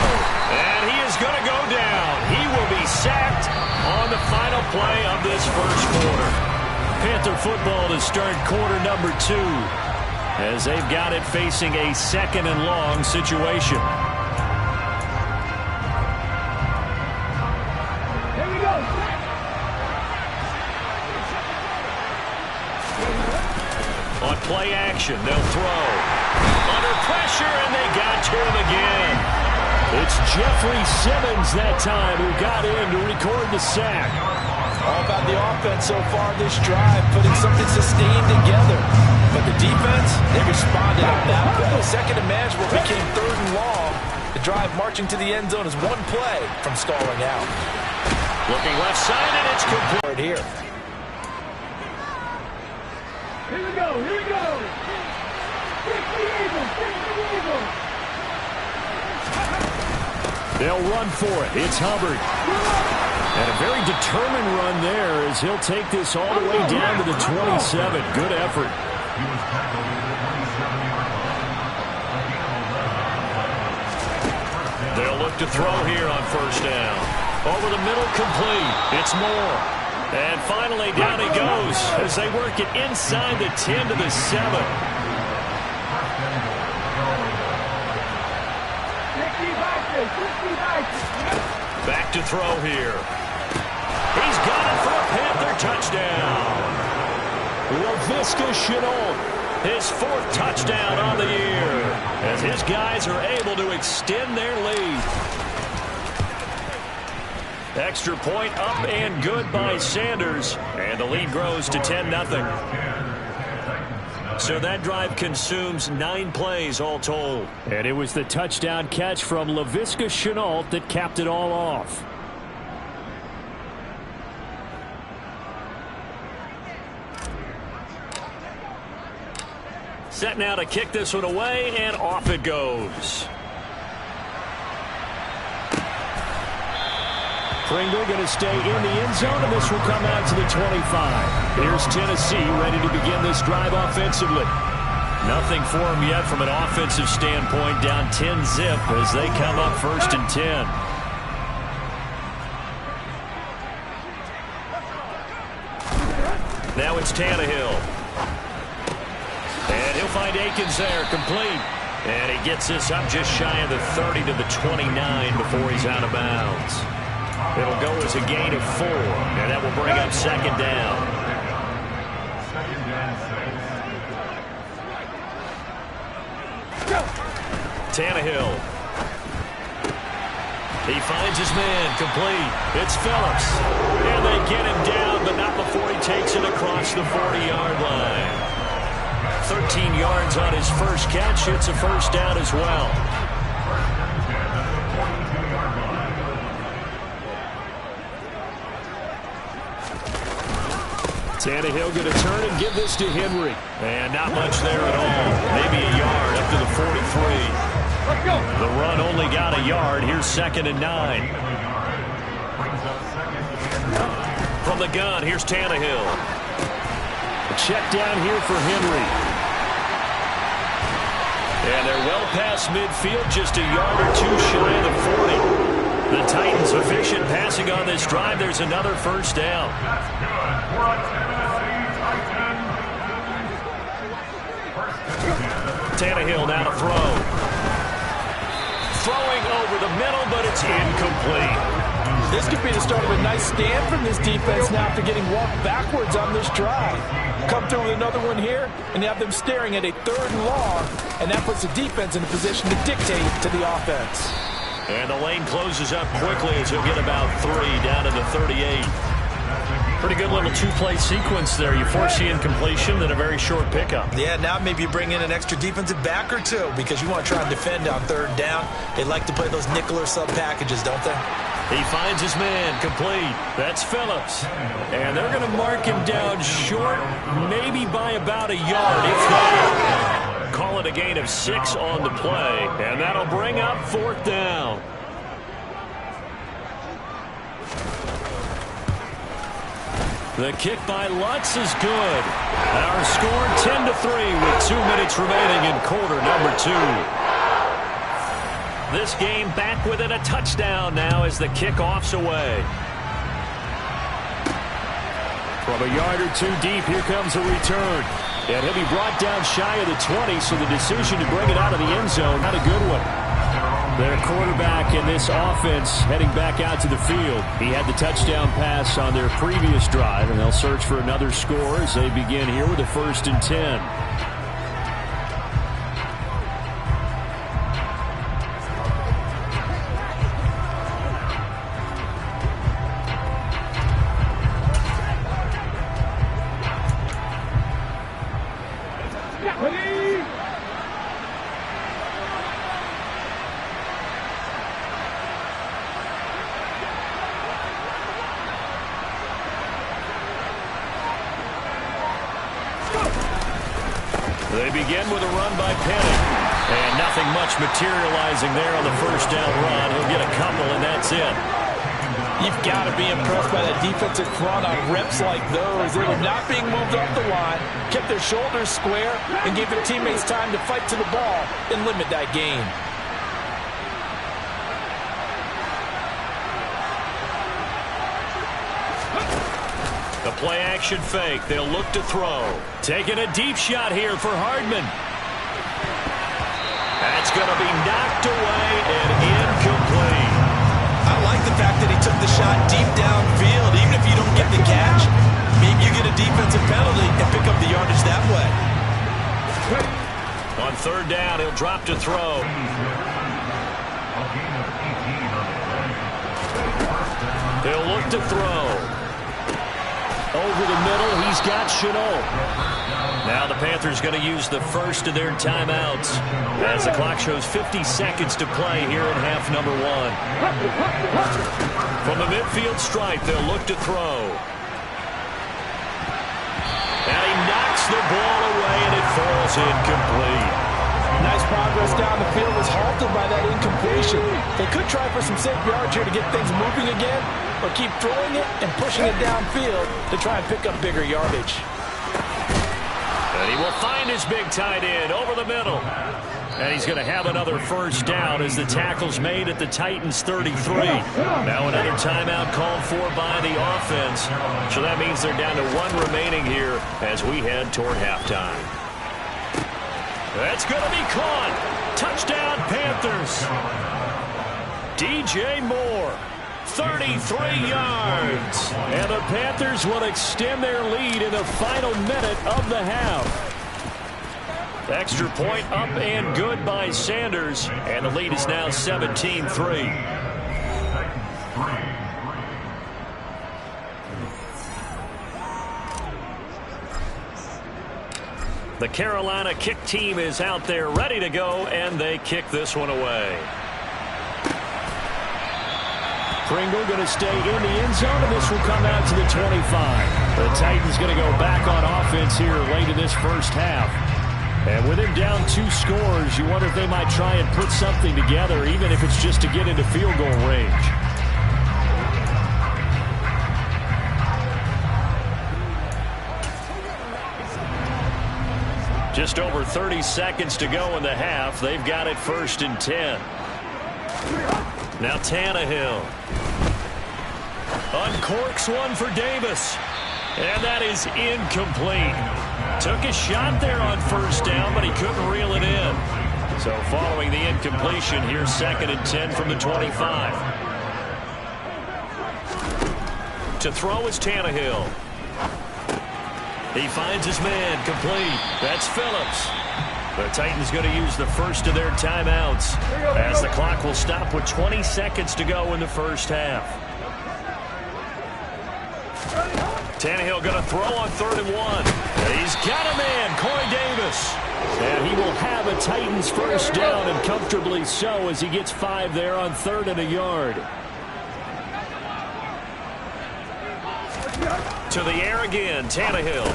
And he is going to go down. He will be sacked on the final play of this first quarter. Panther football to start quarter number 2 as they've got it facing a second and long situation. Here we go. On play action, they'll throw. Under pressure, and they got to him again. It's Jeffrey Simmons that time who got in to record the sack. All about the offense so far this drive, putting something sustained together. But the defense, they responded on that play. Second and manageable became third and long. The drive marching to the end zone is one play from stalling out. Looking left side, and it's complete here. Here we go. Here we go. They'll run for it. It's Hubbard. And a very determined run there as he'll take this all the way down to the 27. Good effort. They'll look to throw here on first down. Over the middle, complete. It's Moore. And finally, down he goes as they work it inside the 10 to the 7. Back to throw here. He's got it for a Panther touchdown. Laviska Shenault, his 4th touchdown on the year, as his guys are able to extend their lead. Extra point up and good by Sanders, and the lead grows to 10-0. So that drive consumes 9 plays all told. And it was the touchdown catch from Laviska Shenault that capped it all off. Set now to kick this one away, and off it goes. Pringle going to stay in the end zone, and this will come out to the 25. Here's Tennessee ready to begin this drive offensively. Nothing for them yet from an offensive standpoint, down 10-zip as they come up first and 10. Now it's Tannehill. And he'll find Akins there, complete. And he gets this up just shy of the 30 to the 29 before he's out of bounds. It'll go as a gain of 4, and that will bring up second down. Tannehill. He finds his man, complete. It's Phillips. And they get him down, but not before he takes it across the 40-yard line. 13 yards on his first catch. It's a first down as well. Tannehill going to turn and give this to Henry. And not much there at all. Maybe a yard up to the 43. The run only got a yard. Here's second and 9. From the gun, here's Tannehill. A check down here for Henry. And they're well past midfield, just a yard or two shy of the Titans efficient passing on this drive. There's another first down. Tannehill now to throw. Throwing over the middle, but it's incomplete. This could be the start of a nice stand from this defense now after getting walked backwards on this drive. Come through with another one here, and you have them staring at a 3rd and long, and that puts the defense in a position to dictate to the offense. And the lane closes up quickly as he'll get about 3 down to the 38. Pretty good little 2-play sequence there. You force the incompletion, then a very short pickup. Yeah, now maybe you bring in an extra defensive back or 2 because you want to try and defend on 3rd down. They like to play those nickel or sub packages, don't they? He finds his man, complete. That's Phillips. And they're going to mark him down short, maybe by about a yard, if that. Call it a gain of 6 on the play, and that'll bring up 4th down. The kick by Lutz is good. Our score 10-3 with 2 minutes remaining in quarter number 2. This game back within a touchdown now as the kickoff's away. From a yard or 2 deep, here comes a return. And he'll be brought down shy of the 20, so the decision to bring it out of the end zone, not a good one. Their quarterback in this offense heading back out to the field. He had the touchdown pass on their previous drive, and they'll search for another score as they begin here with a 1st and 10. They begin with a run by Penning. And nothing much materializing there on the 1st down run. He'll get a couple, and that's it. You've got to be impressed by that defensive front on reps like those. They were not being moved up the line, kept their shoulders square, and gave their teammates time to fight to the ball and limit that gain. The play-action fake. They'll look to throw. Taking a deep shot here for Hardman. That's going to be knocked away and incomplete. I like the fact that he took the shot deep downfield. Even if you don't get the catch, maybe you get a defensive penalty and pick up the yardage that way. On 3rd down, he'll drop to throw. He'll look to throw. Over the middle, he's got Shenault. Now the Panthers going to use the first of their timeouts as the clock shows 50 seconds to play here in half number 1. From the midfield stripe, they'll look to throw. And he knocks the ball away, and it falls incomplete. Nice progress down the field was halted by that incompletion. They could try for some safe yards here to get things moving again, or keep throwing it and pushing it downfield to try and pick up bigger yardage. And he will find his big tight end over the middle. And he's going to have another 1st down as the tackle's made at the Titans 33. Now another timeout called for by the offense. So that means they're down to 1 remaining here as we head toward halftime. That's going to be caught. Touchdown, Panthers. DJ Moore, 33 yards. And the Panthers will extend their lead in the final minute of the half. Extra point up and good by Sanders. And the lead is now 17-3. The Carolina kick team is out there ready to go, and they kick this one away. Pringle going to stay in the end zone, and this will come out to the 25. The Titans going to go back on offense here late in this first half. And with him down 2 scores, you wonder if they might try and put something together, even if it's just to get into field goal range. Just over 30 seconds to go in the half. They've got it 1st and 10. Now Tannehill. Uncorks one for Davis. And that is incomplete. Took a shot there on first down, but he couldn't reel it in. So following the incompletion, here's 2nd and 10 from the 25. To throw is Tannehill. He finds his man, complete. That's Phillips. The Titans going to use the first of their timeouts as the clock will stop with 20 seconds to go in the first half. Tannehill going to throw on 3rd and 1. He's got a man, Corey Davis. And he will have a Titans first down, and comfortably so, as he gets 5 there on 3rd and a yard. To the air again, Tannehill.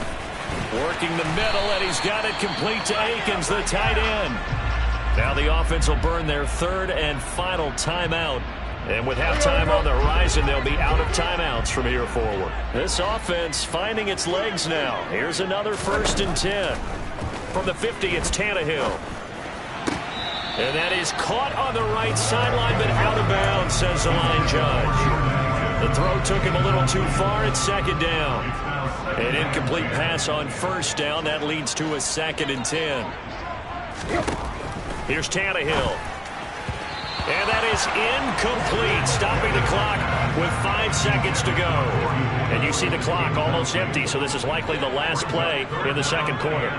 Working the middle, and he's got it complete to Akins, the tight end. Now the offense will burn their 3rd and final timeout. And with halftime on the horizon, they'll be out of timeouts from here forward. This offense finding its legs now. Here's another 1st and 10. From the 50, it's Tannehill. And that is caught on the right sideline, but out of bounds, says the line judge. The throw took him a little too far. It's 2nd down. An incomplete pass on 1st down. That leads to a 2nd and 10. Here's Tannehill. And that is incomplete, stopping the clock with 5 seconds to go. And you see the clock almost empty, so this is likely the last play in the 2nd quarter.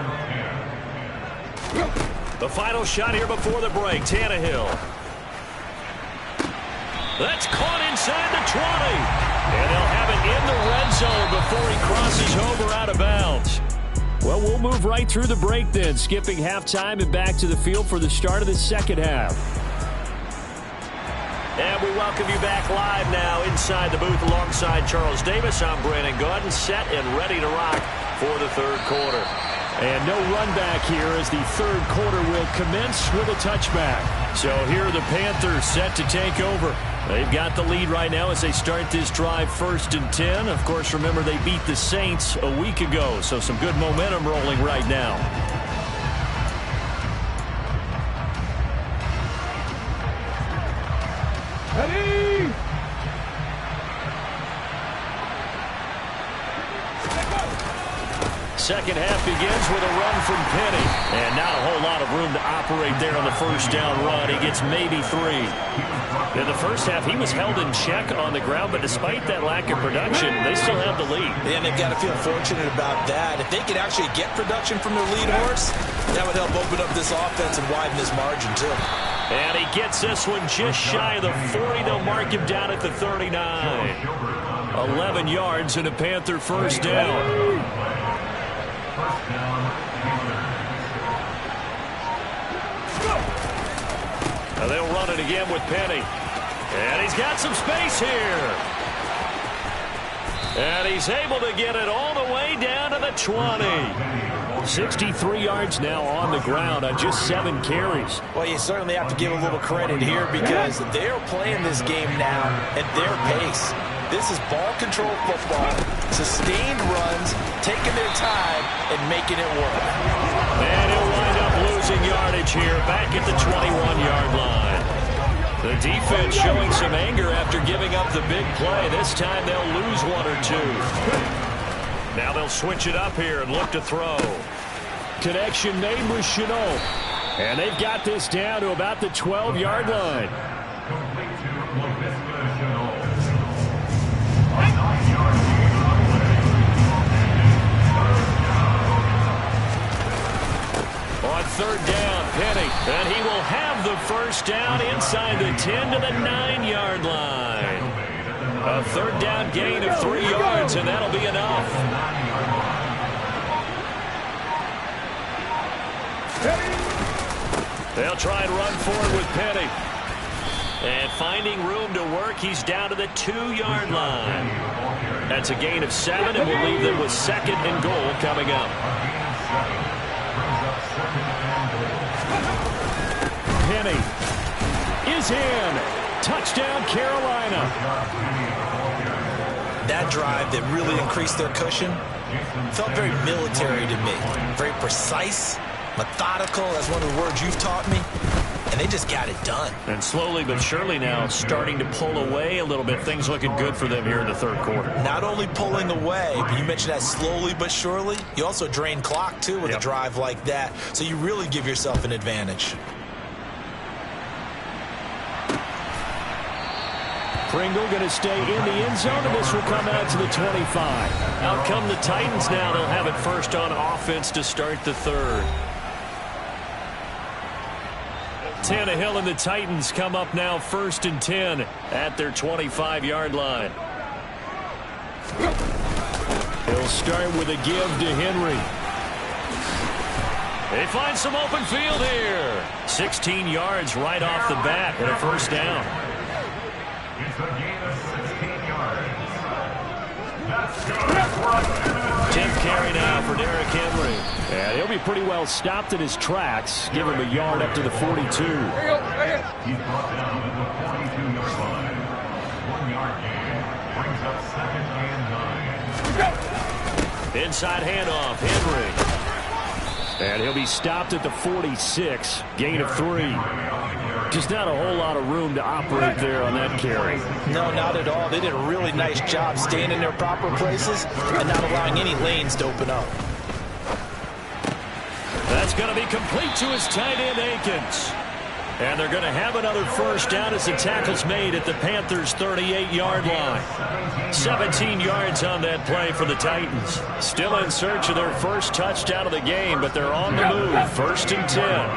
The final shot here before the break, Tannehill. That's caught inside the 20. And they'll have it in the red zone before he crosses over out of bounds. Well, we'll move right through the break then, skipping halftime and back to the field for the start of the 2nd half. And we welcome you back live now inside the booth alongside Charles Davis. I'm Brandon Gaudin, set and ready to rock for the 3rd quarter. And no run back here as the 3rd quarter will commence with a touchback. So here are the Panthers set to take over. They've got the lead right now as they start this drive 1st and 10. Of course, remember they beat the Saints a week ago, so some good momentum rolling right now. Ready! Second half begins with a run from Penny. And not a whole lot of room to operate there on the first down run. He gets maybe 3. In the first half, he was held in check on the ground, but despite that lack of production, they still have the lead. And they've got to feel fortunate about that. If they could actually get production from their lead horse, that would help open up this offense and widen this margin, too. And he gets this one just shy of the 40. They'll mark him down at the 39. 11 yards and a Panther first down. Now they'll run it again with Penny. And he's got some space here. And he's able to get it all the way down to the 20. 63 yards now on the ground on just 7 carries. Well, you certainly have to give a little credit here because they're playing this game now at their pace. This is ball control football, sustained runs, taking their time, and making it work. And he'll wind up losing yardage here back at the 21-yard line. The defense showing some anger after giving up the big play. This time they'll lose 1 or 2. Now they'll switch it up here and look to throw. Connection made with Shenault. And they've got this down to about the 12-yard line. On 3rd down, Penny. And he will have the first down inside the 10 to the 9-yard line. A 3rd down gain of 3 yards, and that'll be enough. They'll try and run forward with Penny. And finding room to work, he's down to the 2-yard line. That's a gain of 7, and we'll leave them with 2nd and goal coming up. Penny is in. Touchdown, Carolina. That drive that really increased their cushion felt very military to me. Very precise, methodical. That's one of the words you've taught me. and they just got it done. And slowly but surely now starting to pull away a little bit. Things looking good for them here in the third quarter. Not only pulling away, but you mentioned that slowly but surely. You also drain clock, too, with a drive like that. So you really give yourself an advantage. Pringle going to stay in the end zone, and this will come out to the 25. Out come the Titans now. They'll have it first on offense to start the third. Tannehill and the Titans come up now 1st and 10 at their 25-yard line. He'll start with a give to Henry. They find some open field here. 16 yards right off the bat and a first down. It's a gain of 16 yards. 10th carry now for Derrick Henry. And he'll be pretty well stopped in his tracks. Give him a yard up to the 42. He's brought down at the 42-yard line. 1-yard gain brings up 2nd and 9. Inside handoff, Henry. And he'll be stopped at the 46. Gain of 3. Just not a whole lot of room to operate there on that carry. No, not at all. They did a really nice job staying in their proper places and not allowing any lanes to open up. That's going to be complete to his tight end, Akins. And they're going to have another first down as the tackle's made at the Panthers' 38-yard line. 17 yards on that play for the Titans. Still in search of their first touchdown of the game, but they're on the move. 1st and 10.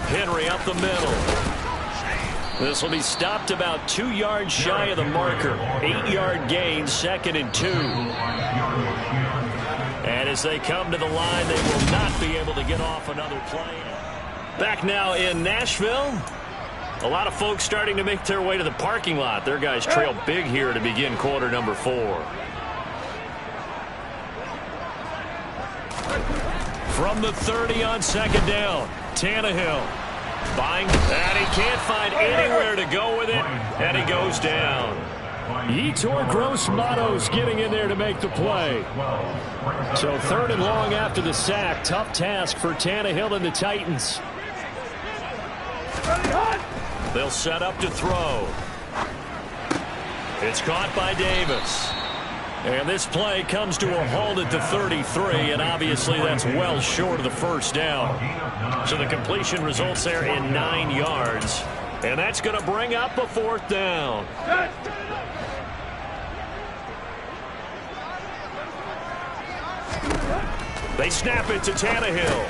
Henry up the middle. This will be stopped about 2 yards shy of the marker. 8-yard gain, 2nd and 2. And as they come to the line, they will not be able to get off another play. Back now in Nashville. A lot of folks starting to make their way to the parking lot. Their guys trail big here to begin quarter number 4. From the 30 on 2nd down, Tannehill. Buying, and he can't find anywhere to go with it, and he goes down. Yetur Gross-Matos getting in there to make the play. So 3rd and long after the sack. Tough task for Tannehill and the Titans. They'll set up to throw. It's caught by Davis. And this play comes to a halt at the 33, and obviously that's well short of the first down. So the completion results there in 9 yards. And that's going to bring up a 4th down. They snap it to Tannehill.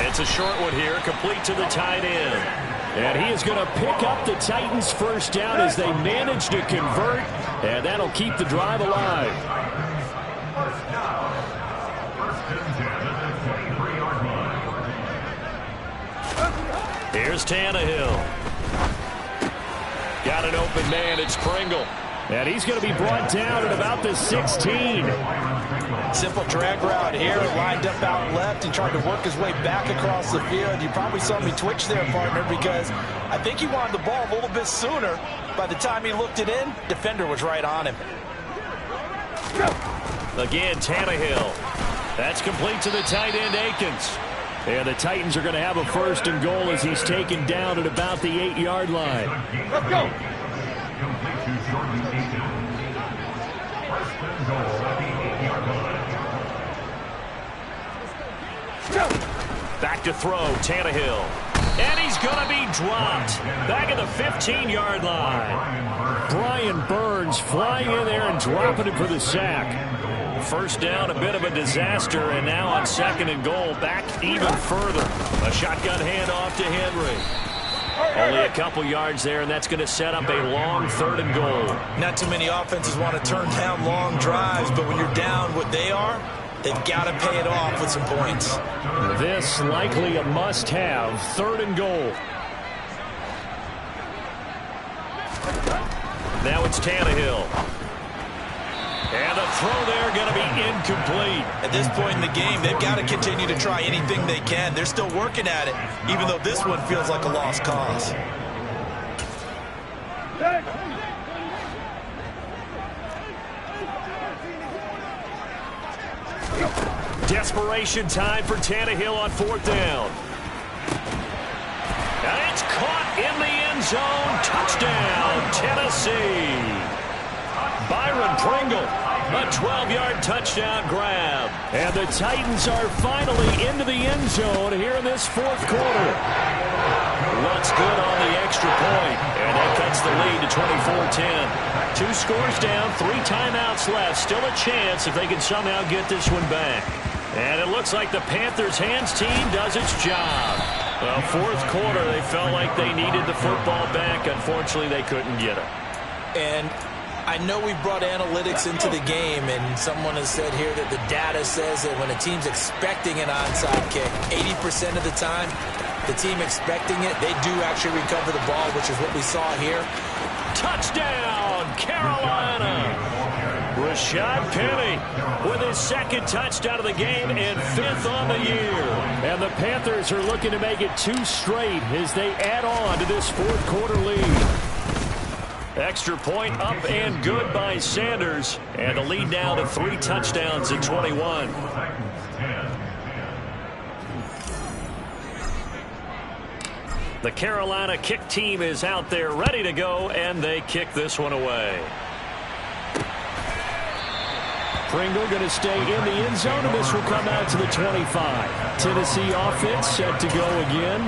It's a short one here, complete to the tight end. And he is going to pick up the Titans' first down as they manage to convert, and that'll keep the drive alive. First down. 1st and 10 at the 23-yard line. Here's Tannehill. Got an open man, it's Pringle. And he's going to be brought down at about the 16. Simple drag route here, lined up out left and tried to work his way back across the field. You probably saw me twitch there, partner, because I think he wanted the ball a little bit sooner. By the time he looked it in, defender was right on him. Again, Tannehill. That's complete to the tight end, Akins. And the Titans are going to have a 1st and goal as he's taken down at about the 8-yard line. Let's go. Complete to Jordan Akins. 1st and goal at the 8-yard line. Back to throw, Tannehill. And he's going to be dropped. Back at the 15-yard line. Brian Burns flying in there and dropping him for the sack. First down, a bit of a disaster, and now on 2nd and goal, back even further. A shotgun handoff to Henry. Only a couple yards there, and that's going to set up a long 3rd and goal. Not too many offenses want to turn down long drives, but when you're down what they are, they've got to pay it off with some points. This likely a must-have, 3rd and goal. Now it's Tannehill. And the throw there going to be incomplete. At this point in the game, they've got to continue to try anything they can. They're still working at it, even though this one feels like a lost cause. Desperation time for Tannehill on 4th down. And it's caught in the end zone. Touchdown, Tennessee. Byron Pringle, a 12-yard touchdown grab. And the Titans are finally into the end zone here in this 4th quarter. What's good on the extra point, and that cuts the lead to 24-10. 2 scores down, 3 timeouts left. Still a chance if they can somehow get this one back. And it looks like the Panthers' hands team does its job. Well, 4th quarter, they felt like they needed the football back. Unfortunately, they couldn't get it. And I know we brought analytics into the game, and someone has said here that the data says that when a team's expecting an onside kick, 80% of the time, the team expecting it, they do actually recover the ball, which is what we saw here. Touchdown, Carolina! Rashad Penny with his 2nd touchdown of the game and 5th on the year. And the Panthers are looking to make it 2 straight as they add on to this 4th quarter lead. Extra point up and good by Sanders. And the lead now to 3 touchdowns at 21. The Carolina kick team is out there ready to go, and they kick this one away. Pringle going to stay in the end zone, and this will come out to the 25. Tennessee offense set to go again.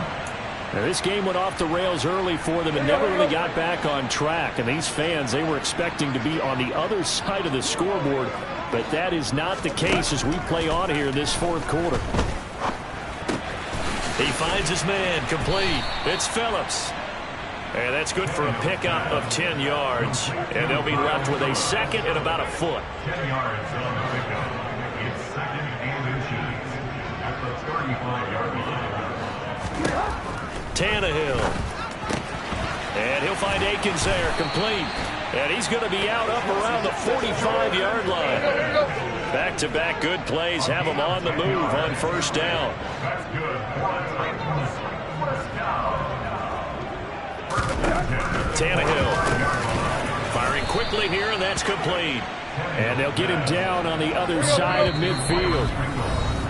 Now, this game went off the rails early for them and never really got back on track. And these fans, they were expecting to be on the other side of the scoreboard, but that is not the case as we play on here in this 4th quarter. He finds his man, complete. It's Phillips. And that's good for a pickup of 10 yards. And they'll be left with a 2nd and about a foot. 10 yards on the pickup. It's 2nd and inches at the 35-yard line. Tannehill. And he'll find Akins there, complete. And he's going to be out up around the 45-yard line. Back-to-back good plays have him on the move on 1st down. That's good. First down. Tannehill firing quickly here, and that's complete. And they'll get him down on the other side of midfield.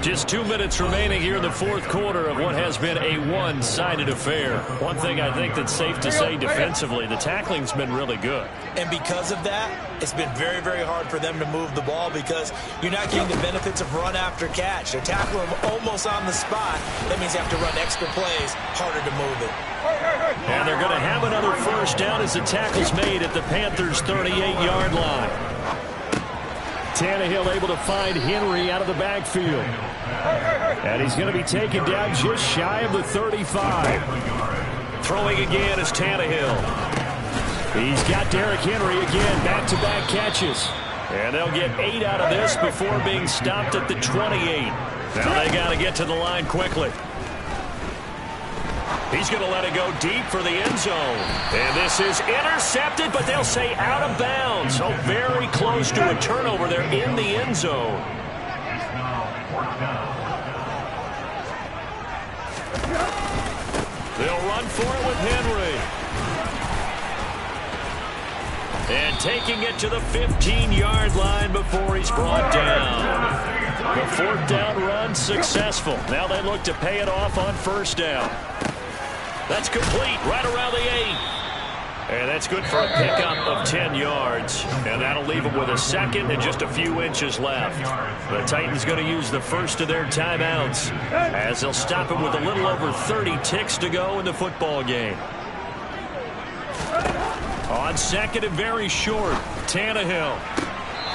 Just 2 minutes remaining here in the 4th quarter of what has been a one-sided affair. One thing I think that's safe to say defensively, the tackling's been really good. And because of that, it's been very, very hard for them to move the ball because you're not getting the benefits of run after catch. They're tackling them almost on the spot. That means you have to run extra plays, harder to move it. And they're going to have another 1st down as the tackle's made at the Panthers' 38-yard line. Tannehill able to find Henry out of the backfield. And he's going to be taken down just shy of the 35. Throwing again is Tannehill. He's got Derrick Henry again, back-to-back catches. And they'll get 8 out of this before being stopped at the 28. Now they got to get to the line quickly. He's going to let it go deep for the end zone. And this is intercepted, but they'll say out of bounds. So very close to a turnover there in the end zone. They'll run for it with Henry. And taking it to the 15-yard line before he's brought down. The 4th down run successful. Now they look to pay it off on 1st down. That's complete right around the 8. And that's good for a pickup of 10 yards. And that'll leave them with a 2nd and just a few inches left. The Titans going to use the first of their timeouts as they'll stop it with a little over 30 ticks to go in the football game. On 2nd and very short, Tannehill.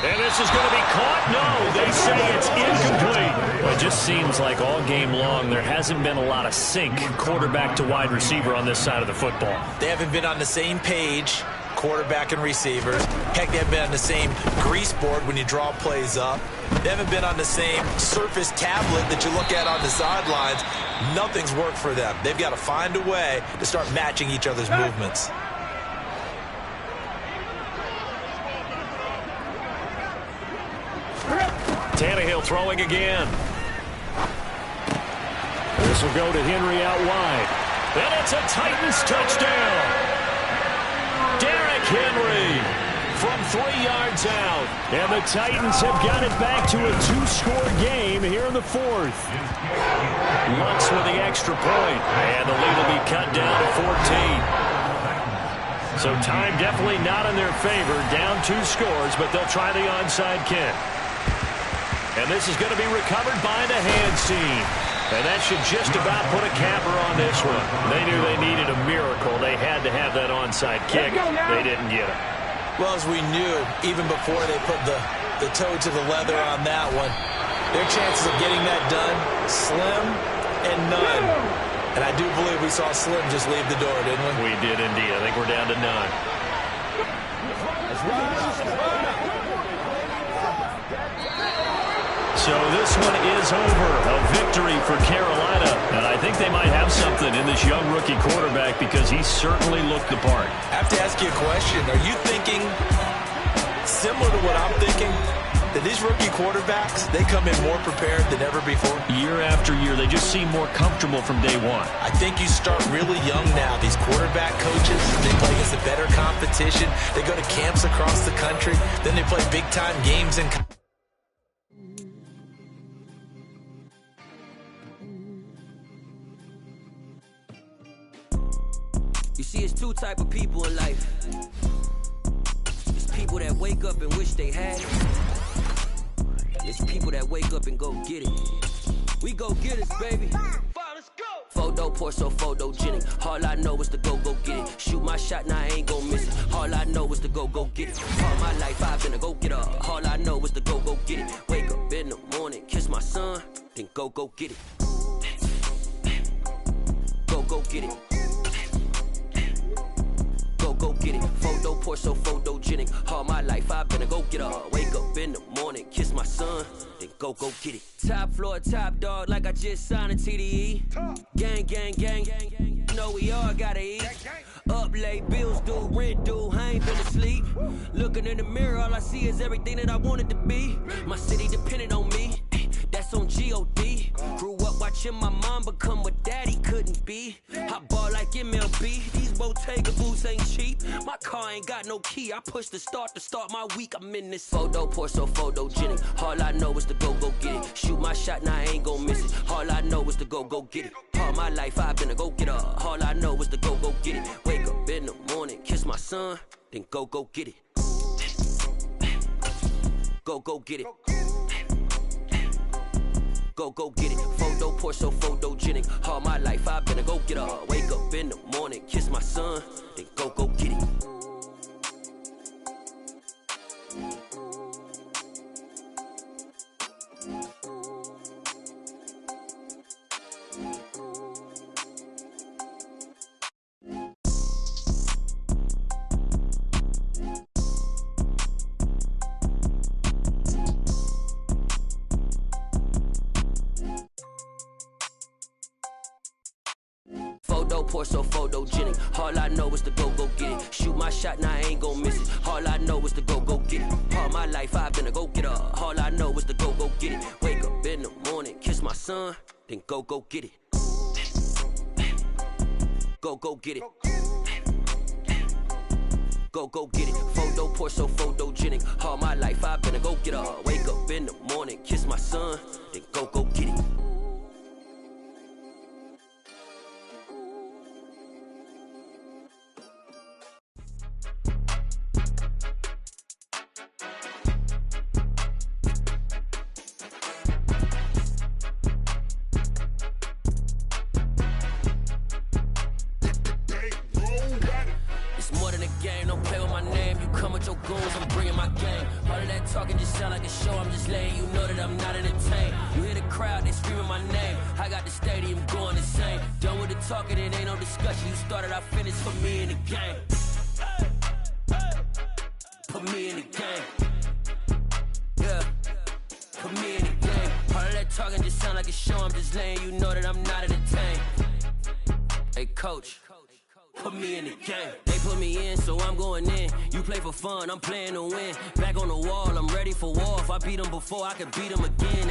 And this is going to be caught. No, they say it's incomplete. Well, it just seems like all game long there hasn't been a lot of sync quarterback to wide receiver on this side of the football. They haven't been on the same page, quarterback and receivers. Heck, they haven't been on the same grease board when you draw plays up. They haven't been on the same surface tablet that you look at on the sidelines. Nothing's worked for them. They've got to find a way to start matching each other's movements. Tannehill throwing again. This will go to Henry out wide. And it's a Titans touchdown. Derrick Henry from 3 yards out. And the Titans have got it back to a 2-score game here in the 4th. Lutz with the extra point. And the lead will be cut down to 14. So time definitely not in their favor. Down 2 scores, but they'll try the onside kick. And this is going to be recovered by the hand seam. And that should just about put a capper on this one. They knew they needed a miracle. They had to have that onside kick. They didn't get it. Well, as we knew, even before they put the toe to the leather on that one, their chances of getting that done, slim and none. And I do believe we saw Slim just leave the door, didn't we? We did indeed. I think we're down to none. So this one is over. A victory for Carolina. And I think they might have something in this young rookie quarterback because he certainly looked the part. I have to ask you a question. Are you thinking similar to what I'm thinking? That these rookie quarterbacks, they come in more prepared than ever before? Year after year, they just seem more comfortable from day one. I think you start really young now. These quarterback coaches, they play against a better competition. They go to camps across the country. Then they play big-time games in. You see, it's 2 type of people in life. It's people that wake up and wish they had it. It's people that wake up and go get it. We go get it, baby. Let's go. Photo poor, so photogenic. All I know is to go get it. Shoot my shot, now I ain't gon' miss it. All I know is to go get it. All my life I've been a go-getter. All I know is to go get it. Wake up in the morning, kiss my son, then go get it. Go get it. Go get it. Photo poor, so photogenic. All my life I've been a go-getter. Wake up in the morning, kiss my son, then go get it. Top floor, top dog, like I just signed a TDE. Gang, gang, gang, gang, gang. You know we all gotta eat. Up late, bills due, rent due, I ain't been asleep. Looking in the mirror, all I see is everything that I wanted to be. My city depended on me. That's on G.O.D. Grew up watching my mom become what daddy couldn't be. I ball like MLB. These Bottega boots ain't cheap. My car ain't got no key. I push the start to start my week. I'm in this photo poor, so photogenic. All I know is to go get it. Shoot my shot, now I ain't gon' miss it. All I know is to go get it. All my life I've been a go-getter. All I know is to go get it. Wake up in the morning, kiss my son, then go get it. Go get it. Go get it. Photo poor, so photogenic. All my life I've been a go-getter. Wake up in the morning, kiss my son, then go get it. Photo poor, so photogenic. All I know is to go get it. Shoot my shot, now I ain't gon' miss it. All I know is to go get it. All my life I've been a go-getter. All I know is to go get it. Wake up in the morning, kiss my son, then go get it. Go get it. Go get it. Photo poor, so photogenic. All my life I've been a go-getter. Wake up in the morning, kiss my son, then go get it. Talking just sound like a show, I'm just letting you know that I'm not entertained. You hear the crowd, they screaming my name. I got the stadium going insane. Done with the talking, it ain't no discussion. You started, I finished, put me in the game. Put me in the game. Yeah, put me in the game. All of that talking just sound like a show, I'm just letting you know that I'm not entertained. Hey coach, put me in the game. They put me in, so I'm going in. You play for fun, I'm playing to win. Back on the wall, I'm ready for war. If I beat them before, I can beat them again.